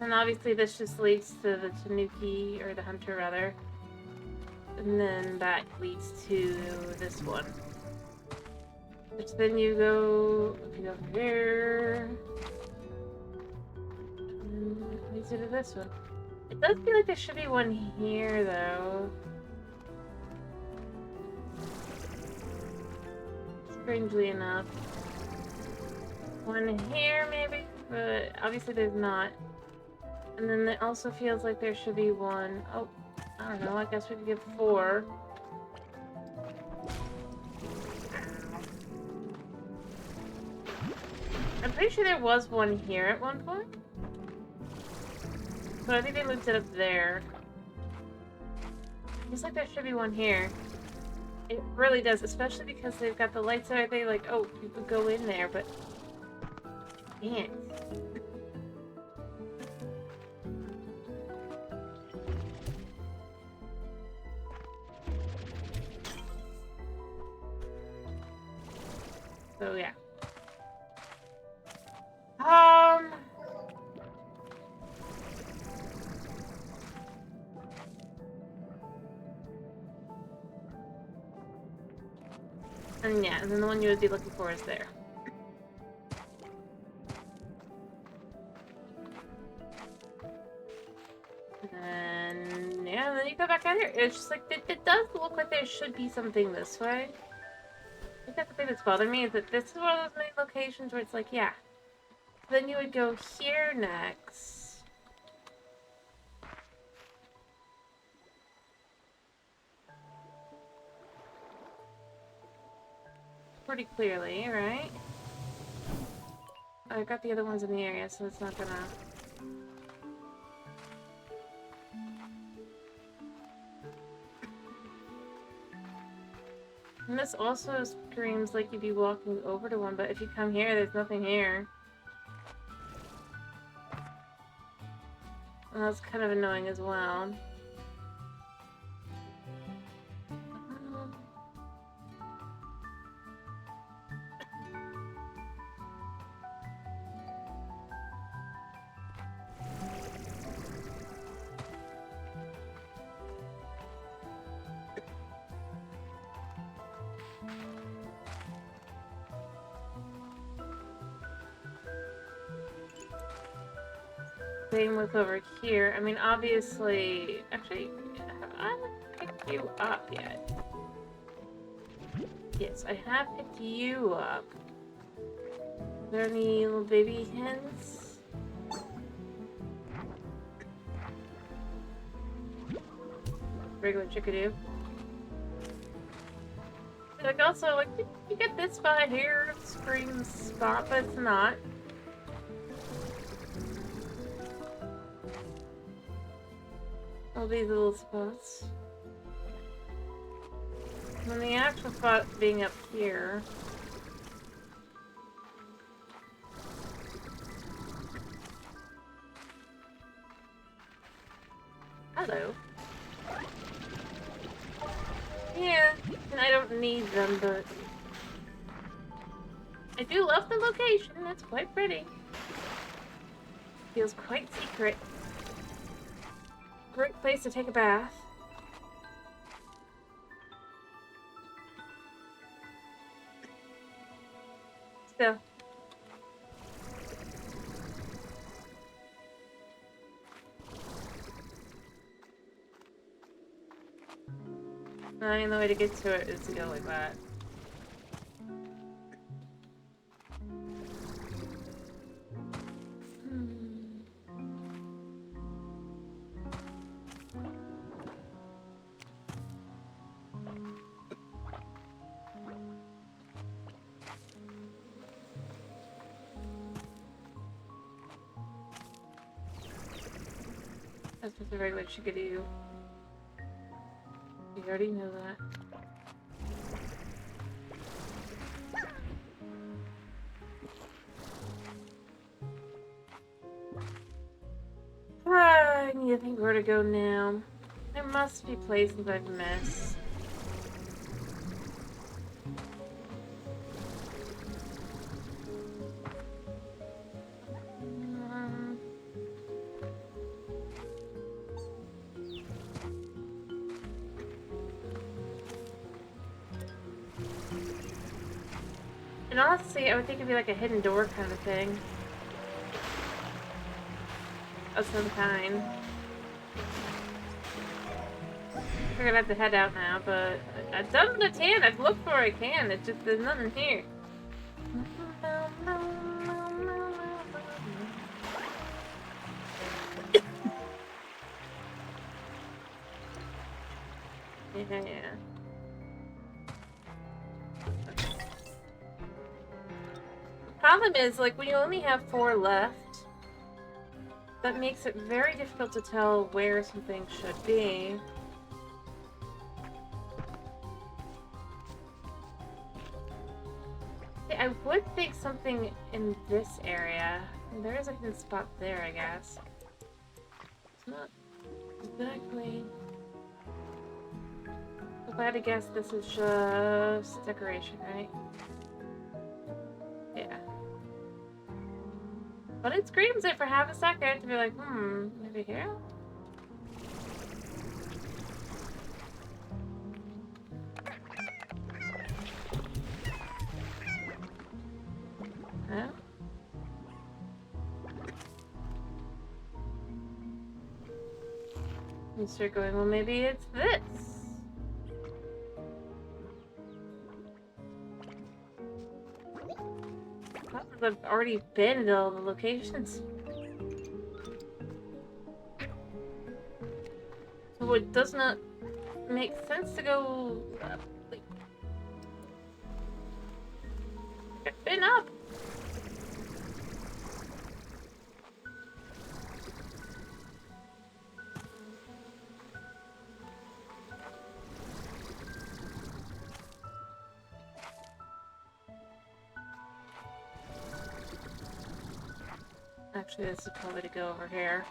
And obviously this just leads to the Tanuki, or the Hunter rather. And then that leads to this one. Which then you go here. And it leads you to this one. It does feel like there should be one here though. strangely enough. One here, maybe? But obviously there's not. And then it also feels like there should be one. Oh, I don't know. I guess we could give 4. I'm pretty sure there was one here at one point. But I think they moved it up there. Looks like there should be one here. It really does, especially because they've got the lights there. They like, oh, you could go in there, but you can't. So yeah. And yeah, and then the one you would be looking for is there. And yeah, and then you go back out here. It's just like, it does look like there should be something this way. I think that's the thing that's bothering me, is that this is one of those main locations where it's like, yeah. Then you would go here next. Pretty clearly, right? I've got the other ones in the area, so it's not gonna... And this also screams like you'd be walking over to one, but if you come here, there's nothing here. And that's kind of annoying as well. Same with over here. I mean, obviously... Actually, have I picked you up yet? Yes, I have picked you up. Are there any little baby hens? Regular chickadee. Like, also, like, you get this spot here, screams spot, but it's not. All these little spots. And the actual spot being up here. Hello. Yeah, and I don't need them, but I do love the location. That's quite pretty. Feels quite secret. Great place to take a bath. Still. I mean, the way to get to it is to go like that. That's just a regular chickadee. You already know that. I need to think where to go now. There must be places I've missed. And honestly, I would think it'd be like a hidden door kind of thing. Of some kind. we're gonna have to head out now, but I've done the tan. I've looked for a can. It's just there's nothing here. Yeah. The problem is, like, when you only have 4 left, that makes it very difficult to tell where something should be. I would think something in this area. There is a good spot there, I guess. It's not exactly. If I had to guess, this is just decoration, right? Yeah. But it screams it for half a second to be like, maybe here? Huh? You start going, well, maybe it's this. I've already been to all the locations. So it does not make sense to go like, I've been up. Actually, this is probably to go over here.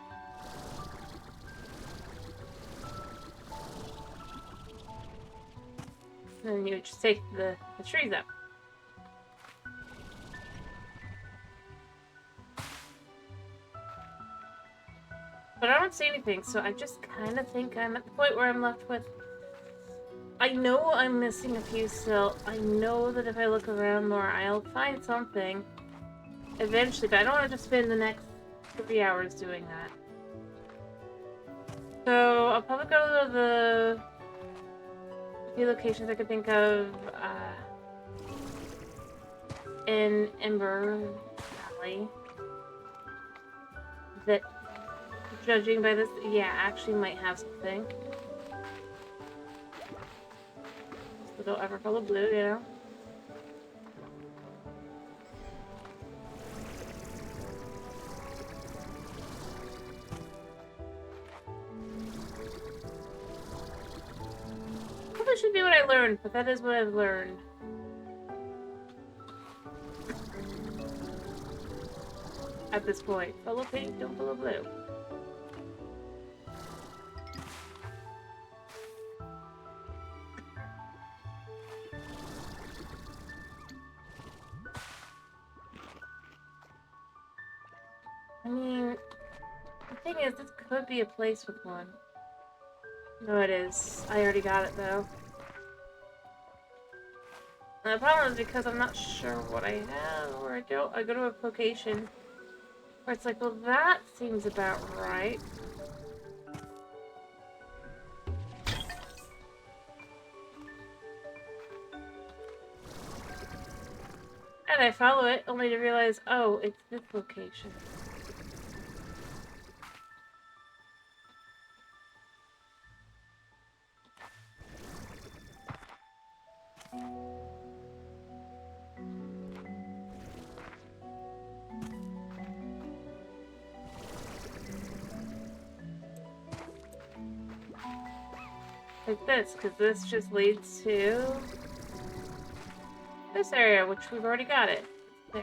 And then you would just take the trees up. But I don't see anything, so I just kind of think I'm at the point where I'm left with... I know I'm missing a few still. I know that if I look around more, I'll find something. Eventually, but I don't want to just spend the next 3 hours doing that. So, I'll probably go to the few locations I could think of in Ember Valley that, judging by this, yeah, actually might have something. So don't ever follow blue, you know? That should be what I learned, but that is what I've learned. At this point. Follow pink, don't follow blue. I mean, the thing is, this could be a place with one. No, it is. I already got it, though. And the problem is because I'm not sure what I have or I don't. I go to a location where it's like, well, that seems about right. And I follow it only to realize, oh, it's this location. Like this, because this just leads to this area, which we've already got it. There.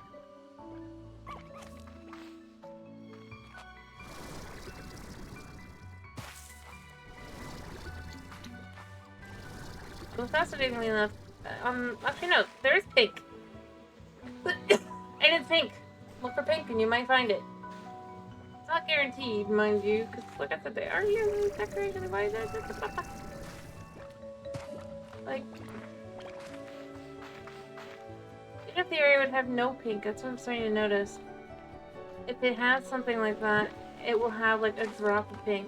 Well, fascinatingly enough, actually no, there is pink. I didn't think. Look for pink and you might find it. It's not guaranteed, mind you, because like I said, they are usually decorated by this. Like, even if the area would have no pink, that's what I'm starting to notice. If it has something like that, it will have like a drop of pink.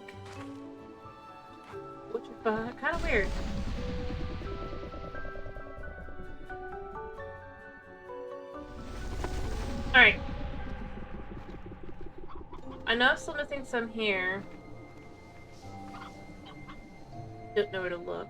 Which is kind of weird. Alright. I know I'm still missing some here. Don't know where to look.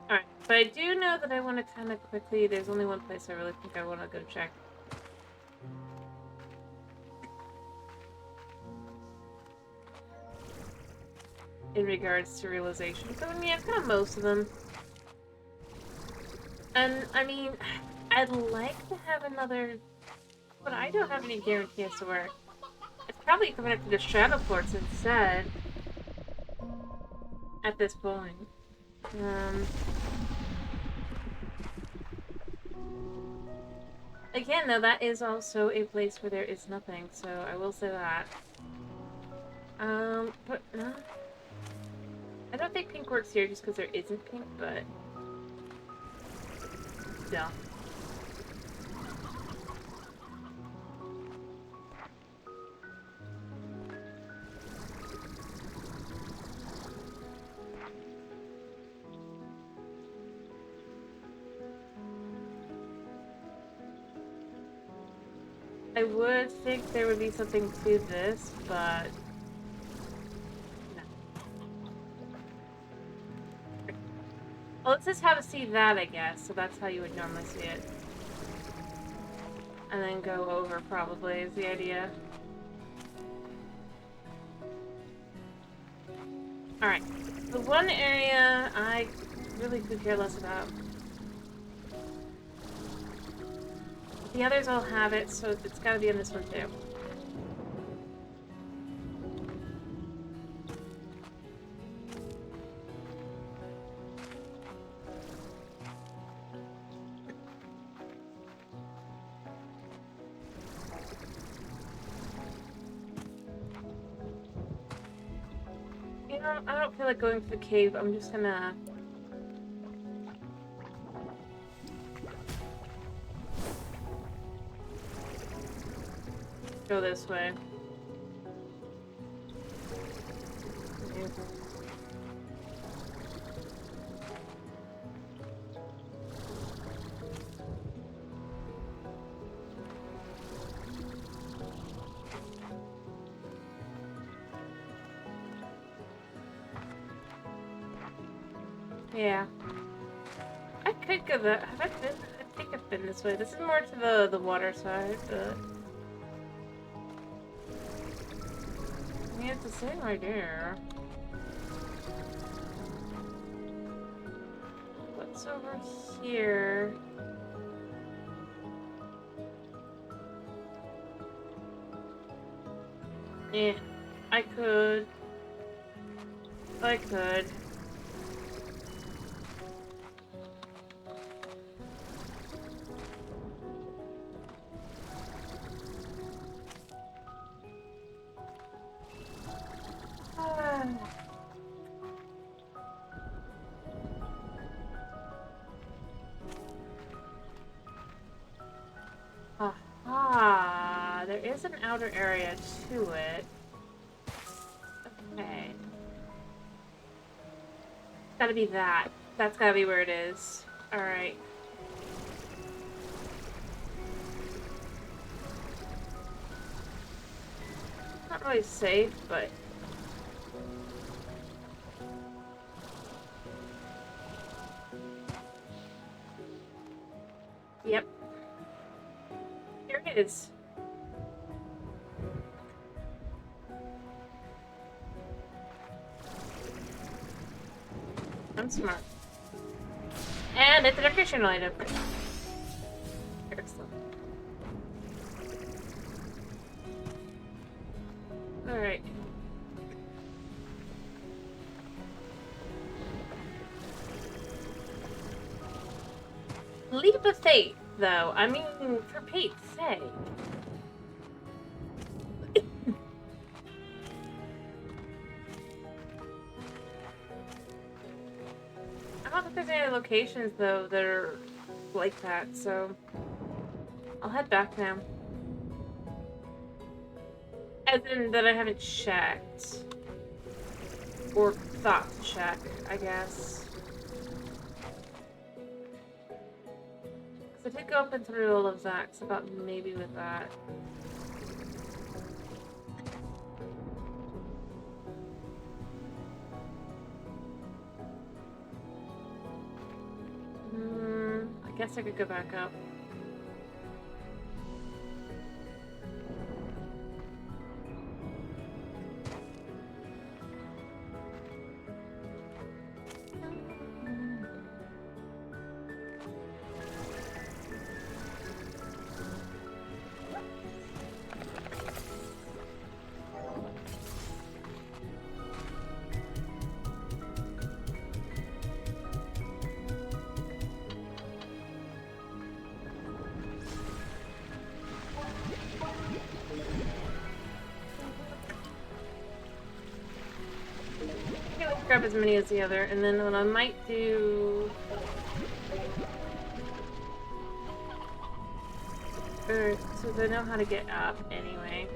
Alright, but I do know that I want to kind of quickly... There's only one place I really think I want to go check. In regards to realization. Because, I mean, I've got most of them. And, I mean, I'd like to have another... But I don't have any guarantee as to where... It's probably coming up to the Shadow Forts instead. At this point. Again, though, that is also a place where there is nothing, so I will say that. But, no. I don't think pink works here just because there isn't pink, but... Still. I would think there would be something to this, but... No. Well, let's just have a see that, I guess. So that's how you would normally see it. And then go over, probably, is the idea. Alright. The one area I really could care less about. The others all have it, so it's gotta be in this one too. You know, I don't feel like going to the cave. I'm just gonna... go this way. Yeah. I could go that. Have I been? I think I've been this way. This is more to the water side, but... I mean, it's the same idea. What's over here? Yeah, I could. I could. Aha! There is an outer area to it. Okay. It's gotta be that. That's gotta be where it is. Alright. Not really safe, but... Yep. Here it is. I'm smart. And it's an occasional item. Excellent. Alright. Leap of faith, though. I mean, for Pete's sake. there's any other locations, though, that are like that, so... I'll head back now. As in that I haven't checked. Or thought to check, I guess. So I did go up and through all of that, so I thought maybe with that. I guess I could go back up. Grab as many as the other, and then what I might do... so they know how to get up anyway.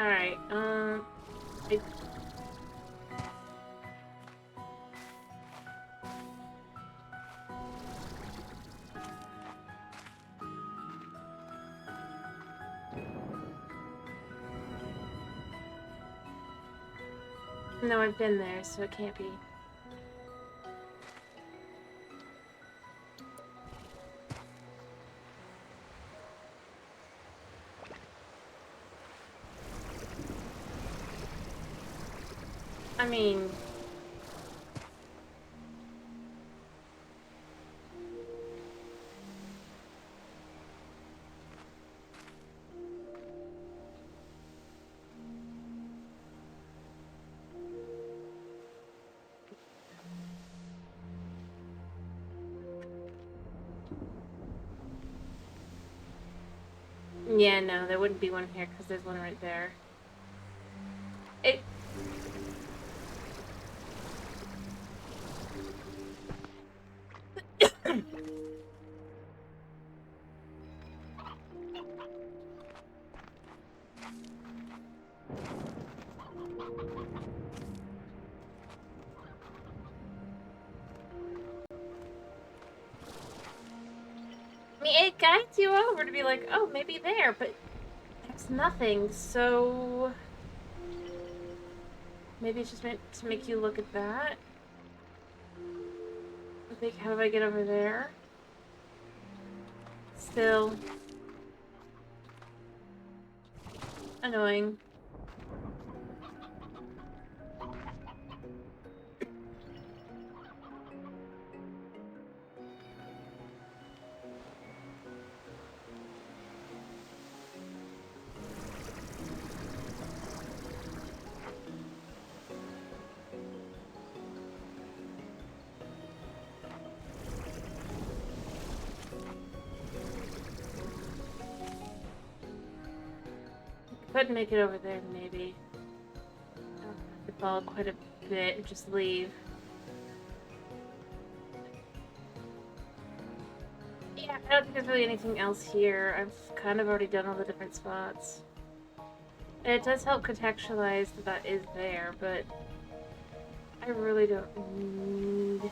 Alright, no, I've been there, so it can't be. I mean... yeah, no, there wouldn't be one here because there's one right there. It... it guides you over to be like, oh, maybe there, but there's nothing, so... Maybe it's just meant to make you look at that? I think, how do I get over there? Still... annoying. Could make it over there, maybe. I'll have to fall quite a bit and just leave. Yeah, I don't think there's really anything else here. I've kind of already done all the different spots. And it does help contextualize that that is there, but I really don't need...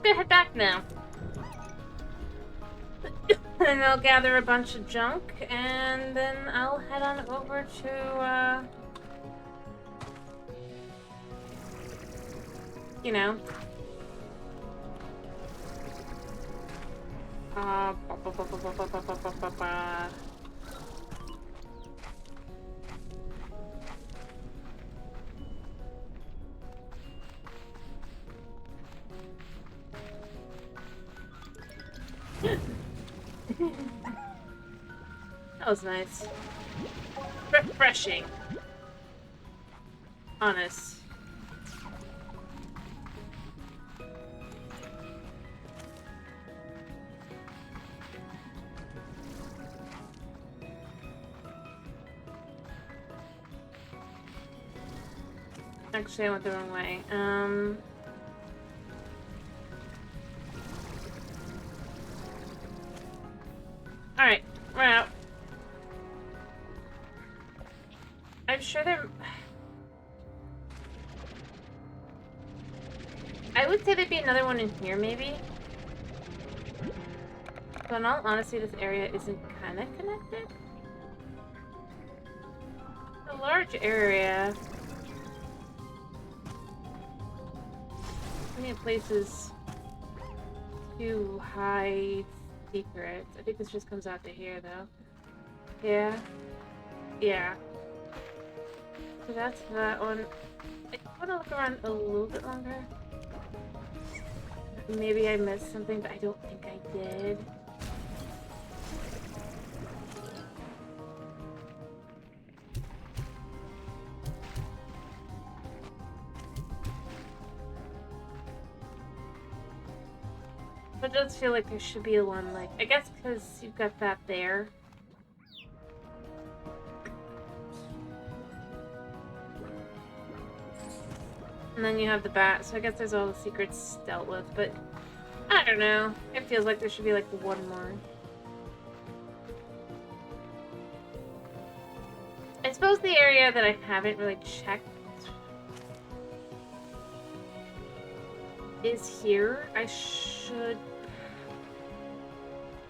I'm gonna head back now. And I'll gather a bunch of junk, and then I'll head on over to, you know. That was nice. Refreshing. Honest. Actually, I went the wrong way. Alright, we're out. I'm sure there... I would say there'd be another one in here, maybe. But in all honesty, this area isn't kind of connected. It's a large area. Many places to hide secrets. I think this just comes out to here, though. Yeah. Yeah. So that's that one. I want to look around a little bit longer. Maybe I missed something, but I don't think I did. But it does feel like there should be one, like, I guess because you've got that there. And then you have the bat, so I guess there's all the secrets dealt with, but I don't know. It feels like there should be like one more. I suppose the area that I haven't really checked is here. I should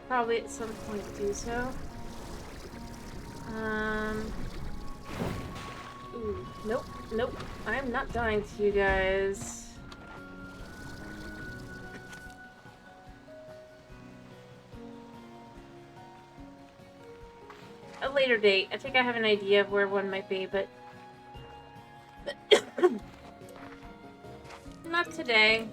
probably at some point do so. Ooh, nope, nope. I'm not dying to you guys. A later date. I think I have an idea of where one might be, but not today.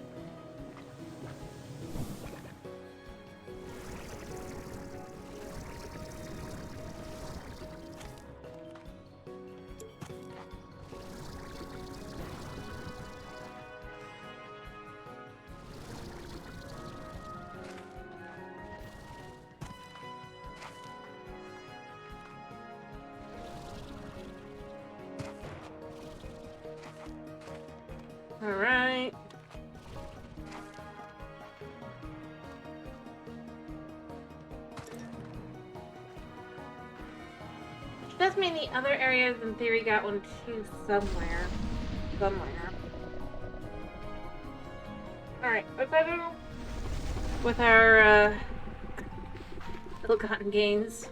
Alright. Does mean the other areas in theory got one too somewhere. Alright, let's go with our ill-gotten gains.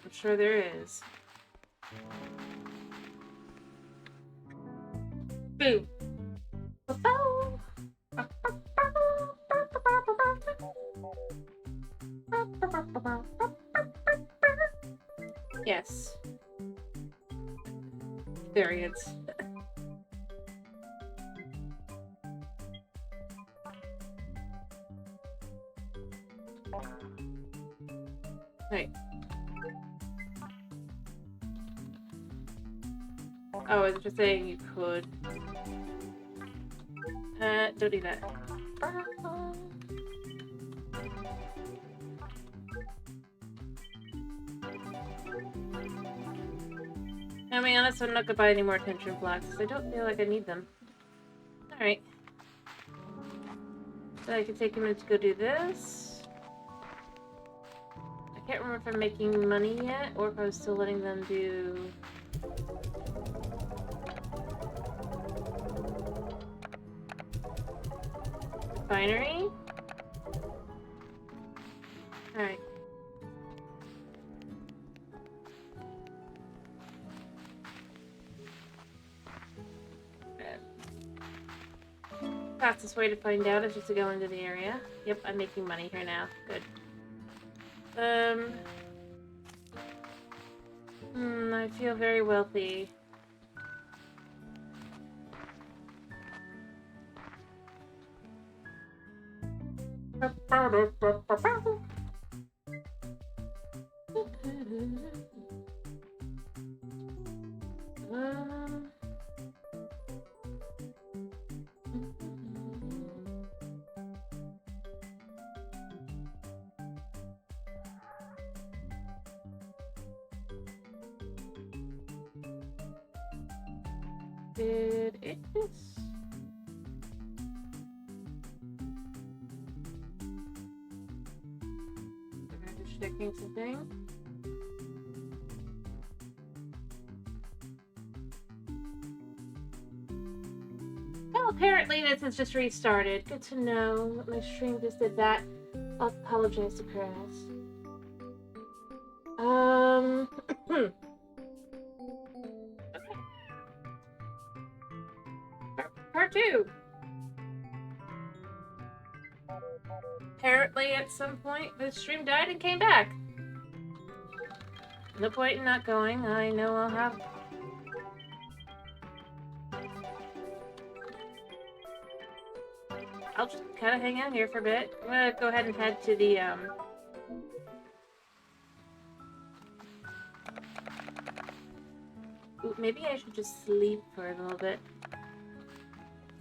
I'm sure there is. Boo. Yes. Variants. Right. Oh, I was just saying you could. Don't do that. I'll be honest, I'm not gonna buy any more attention blocks because I don't feel like I need them. Alright. So I can take him in to go do this. I can't remember if I'm making money yet or if I was still letting them do... Binary? Alright. Fastest way to find out is just to go into the area. Yep, I'm making money here now. Good. I feel very wealthy. Did it just... I'm just checking something. Well, apparently this has just restarted. Good to know. My stream just did that. I'll apologize to Chris. Part 2. Apparently at some point the stream died and came back. No point in not going. I know I'll have... I'll just kind of hang out here for a bit. I'm gonna go ahead and head to the, Ooh, maybe I should just sleep for a little bit.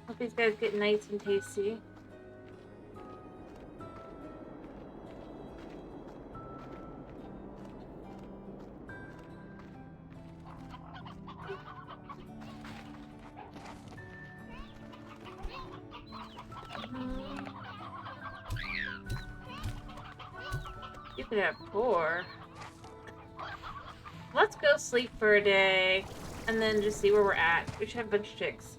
Hope these guys get nice and tasty. You could have 4. Let's go sleep for a day, and then just see where we're at. We should have a bunch of chicks.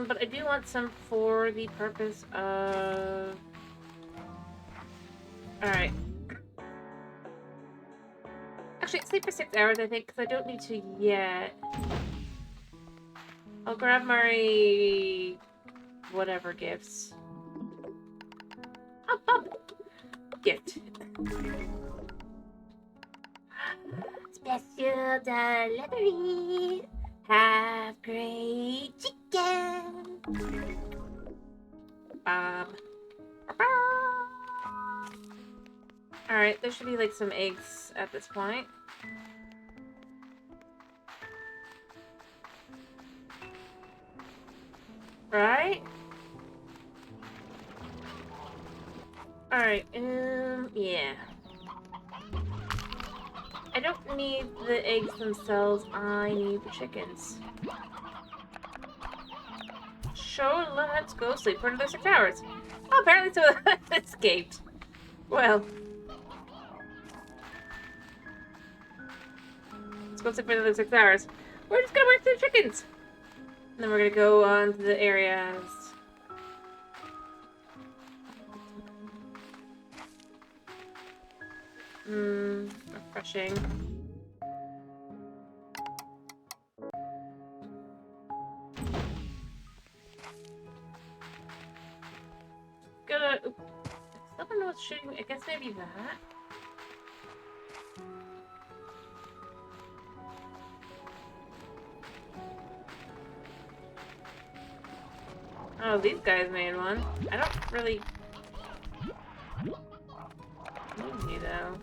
But I do want some for the purpose of... Alright. Actually, sleep for 6 hours, I think, because I don't need to yet. I'll grab my... whatever gifts. Oh! Gift. Special delivery! Have great chicken! Alright, there should be like some eggs at this point. Right? Alright, yeah. I don't need the eggs themselves, I need the chickens. So let's go sleep for another 6 hours. Oh, apparently so it escaped. Well. Let's go sleep for another 6 hours. We're just gonna work through the chickens. And then we're gonna go on to the areas. Refreshing. I still don't know what's shooting me. I guess maybe that. Oh, these guys made one. I don't really need you though.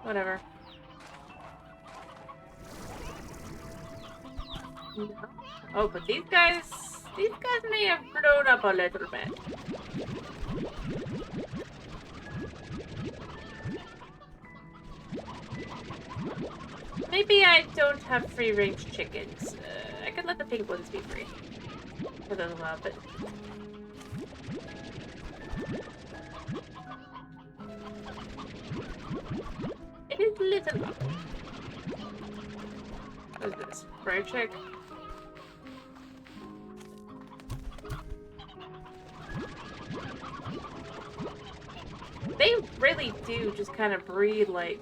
Whatever. No. Oh, but these guys may have blown up a little bit. Maybe I don't have free-range chickens. I could let the pink ones be free for a little while, but it is little. What is this? Fried chick? They really do just kind of breed like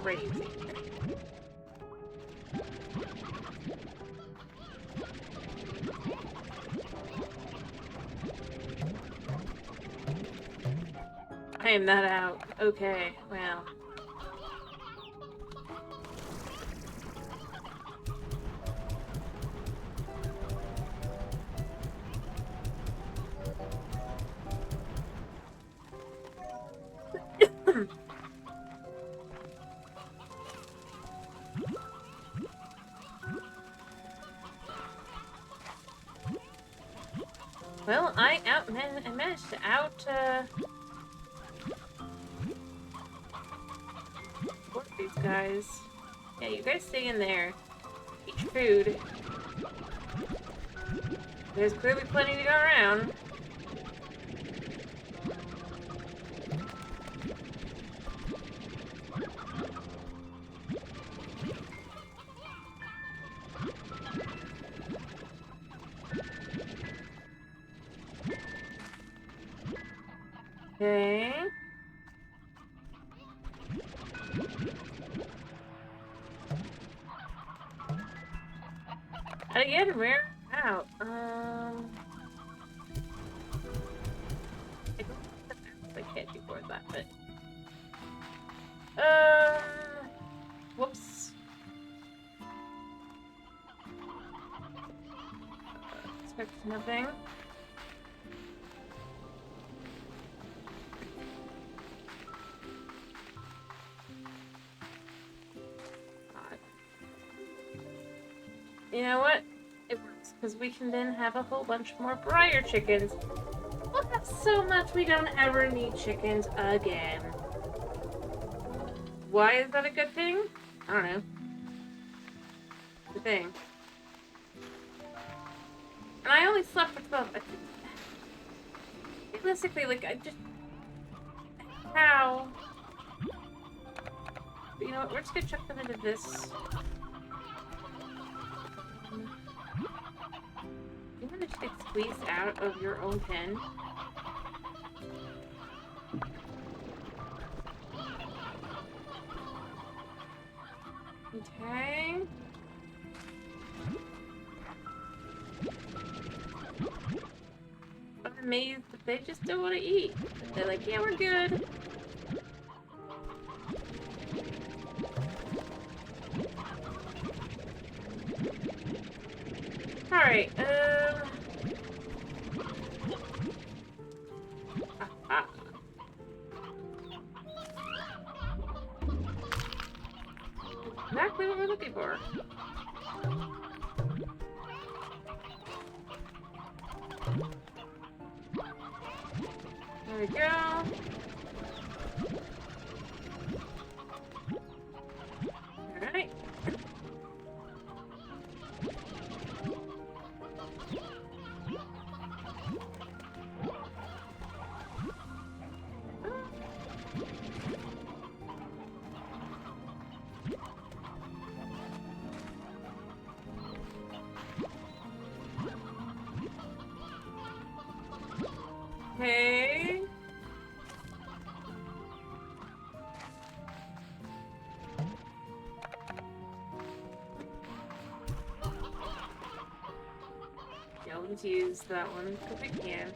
crazy. I am that out. Okay, well. Well, I managed to support these guys. Yeah, you guys stay in there. Eat your food. There's clearly plenty to go around. Okay. Again, we're out. I can't do more of that, but whoops. Expect nothing. You know what? It works, because we can then have a whole bunch more briar chickens. We'll have so much we don't ever need chickens again. Why is that a good thing? I don't know. It's a thing. And I only slept for 12 hours. Realistically, like, I just... How? But you know what? We're just gonna chuck them into this. You managed to get squeezed out of your own pen. Okay. I'm amazed that they just don't want to eat. They're like, yeah, we're good. Alright, exactly what we're looking for. There we go. Alright. Okay. Yeah, let's use that one because we can.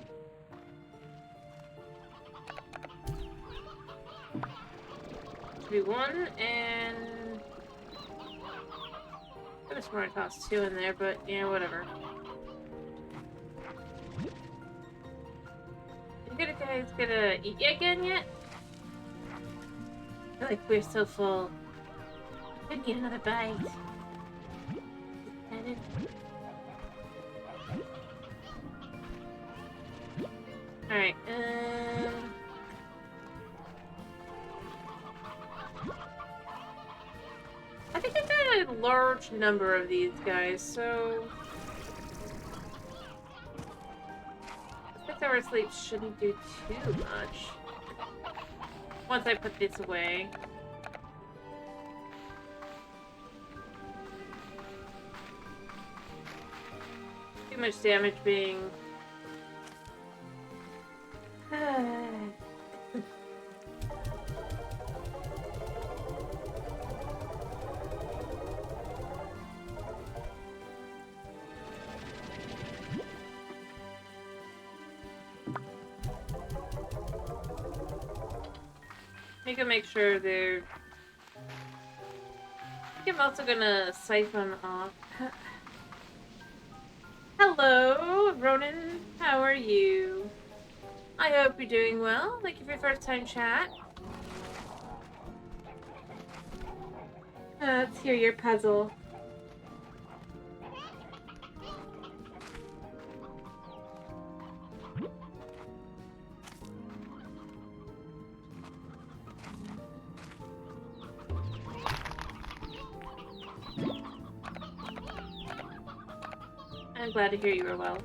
2v1 and I just want to toss 2 in there, but yeah, whatever. You guys gonna eat again yet? I feel like we're so full. I could get another bite. Alright, I think I've got a large number of these guys, so 6 hours sleep shouldn't do too much. Once I put this away. Too much damage being... I can make sure they're... I think I'm also gonna siphon off... Hello, Ronan. How are you? I hope you're doing well. Thank you for your first time chat. Let's hear your puzzle. I'm glad to hear you are well.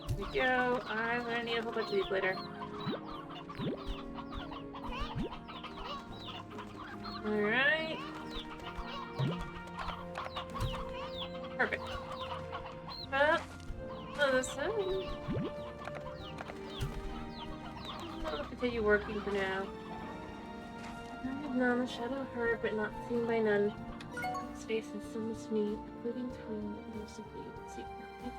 There we go. I'm gonna need a whole bunch of these later. Alright. Perfect. Listen. I'll continue working for now. I have known the shadow heard, but not seen by none. Space and stillness me, including between most of the secret my face.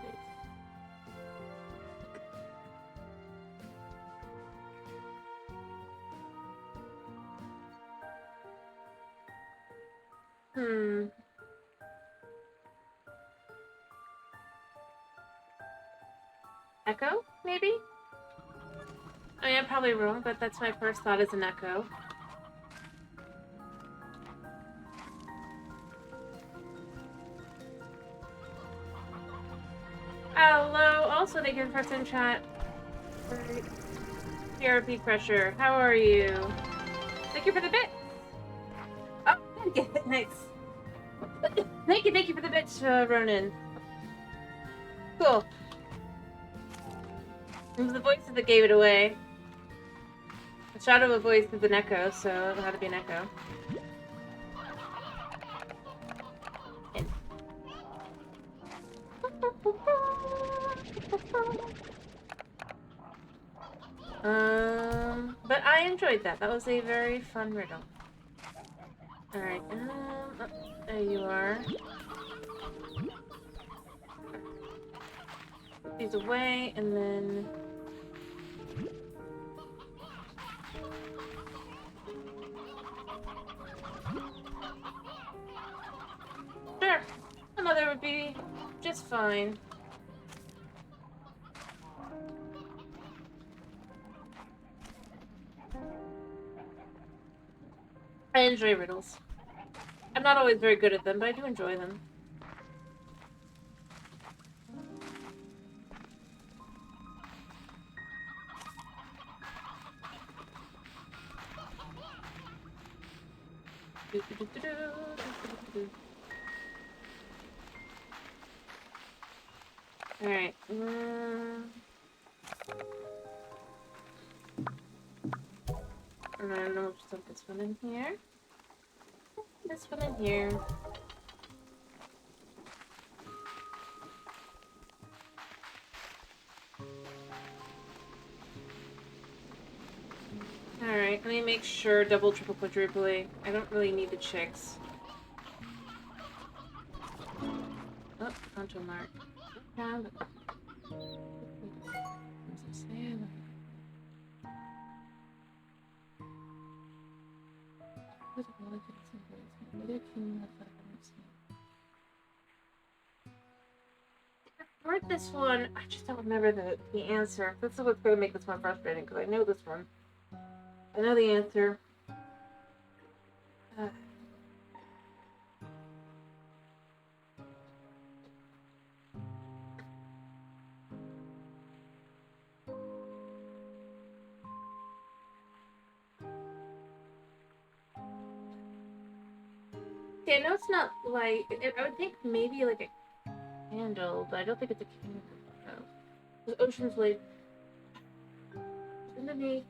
Echo, maybe? I am probably wrong, but that's my first thought is an echo. Hello, also thank you for first in chat. PRP Crusher, how are you? Thank you for the bit. Oh, thank you, nice. Thank you for the bit, Ronan. Cool. It was the voices that gave it away. The shadow of a voice is an echo, so it had to be an echo. But I enjoyed that. That was a very fun riddle. Alright, oh, there you are. Put these away, and then... Sure, my mother would be just fine. I enjoy riddles. I'm not always very good at them, but I do enjoy them. Alright. And then we'll just put this one in here. This one in here. Alright, let me make sure double, triple, quadruple. I don't really need the chicks. Oh, contour mark. I read this one, I just don't remember the answer. This is what's going to make this one frustrating, because I know this one. I know the answer. See, I know it's not like I would think maybe like a candle, but I don't think it's a candle. No. Ocean's Lake underneath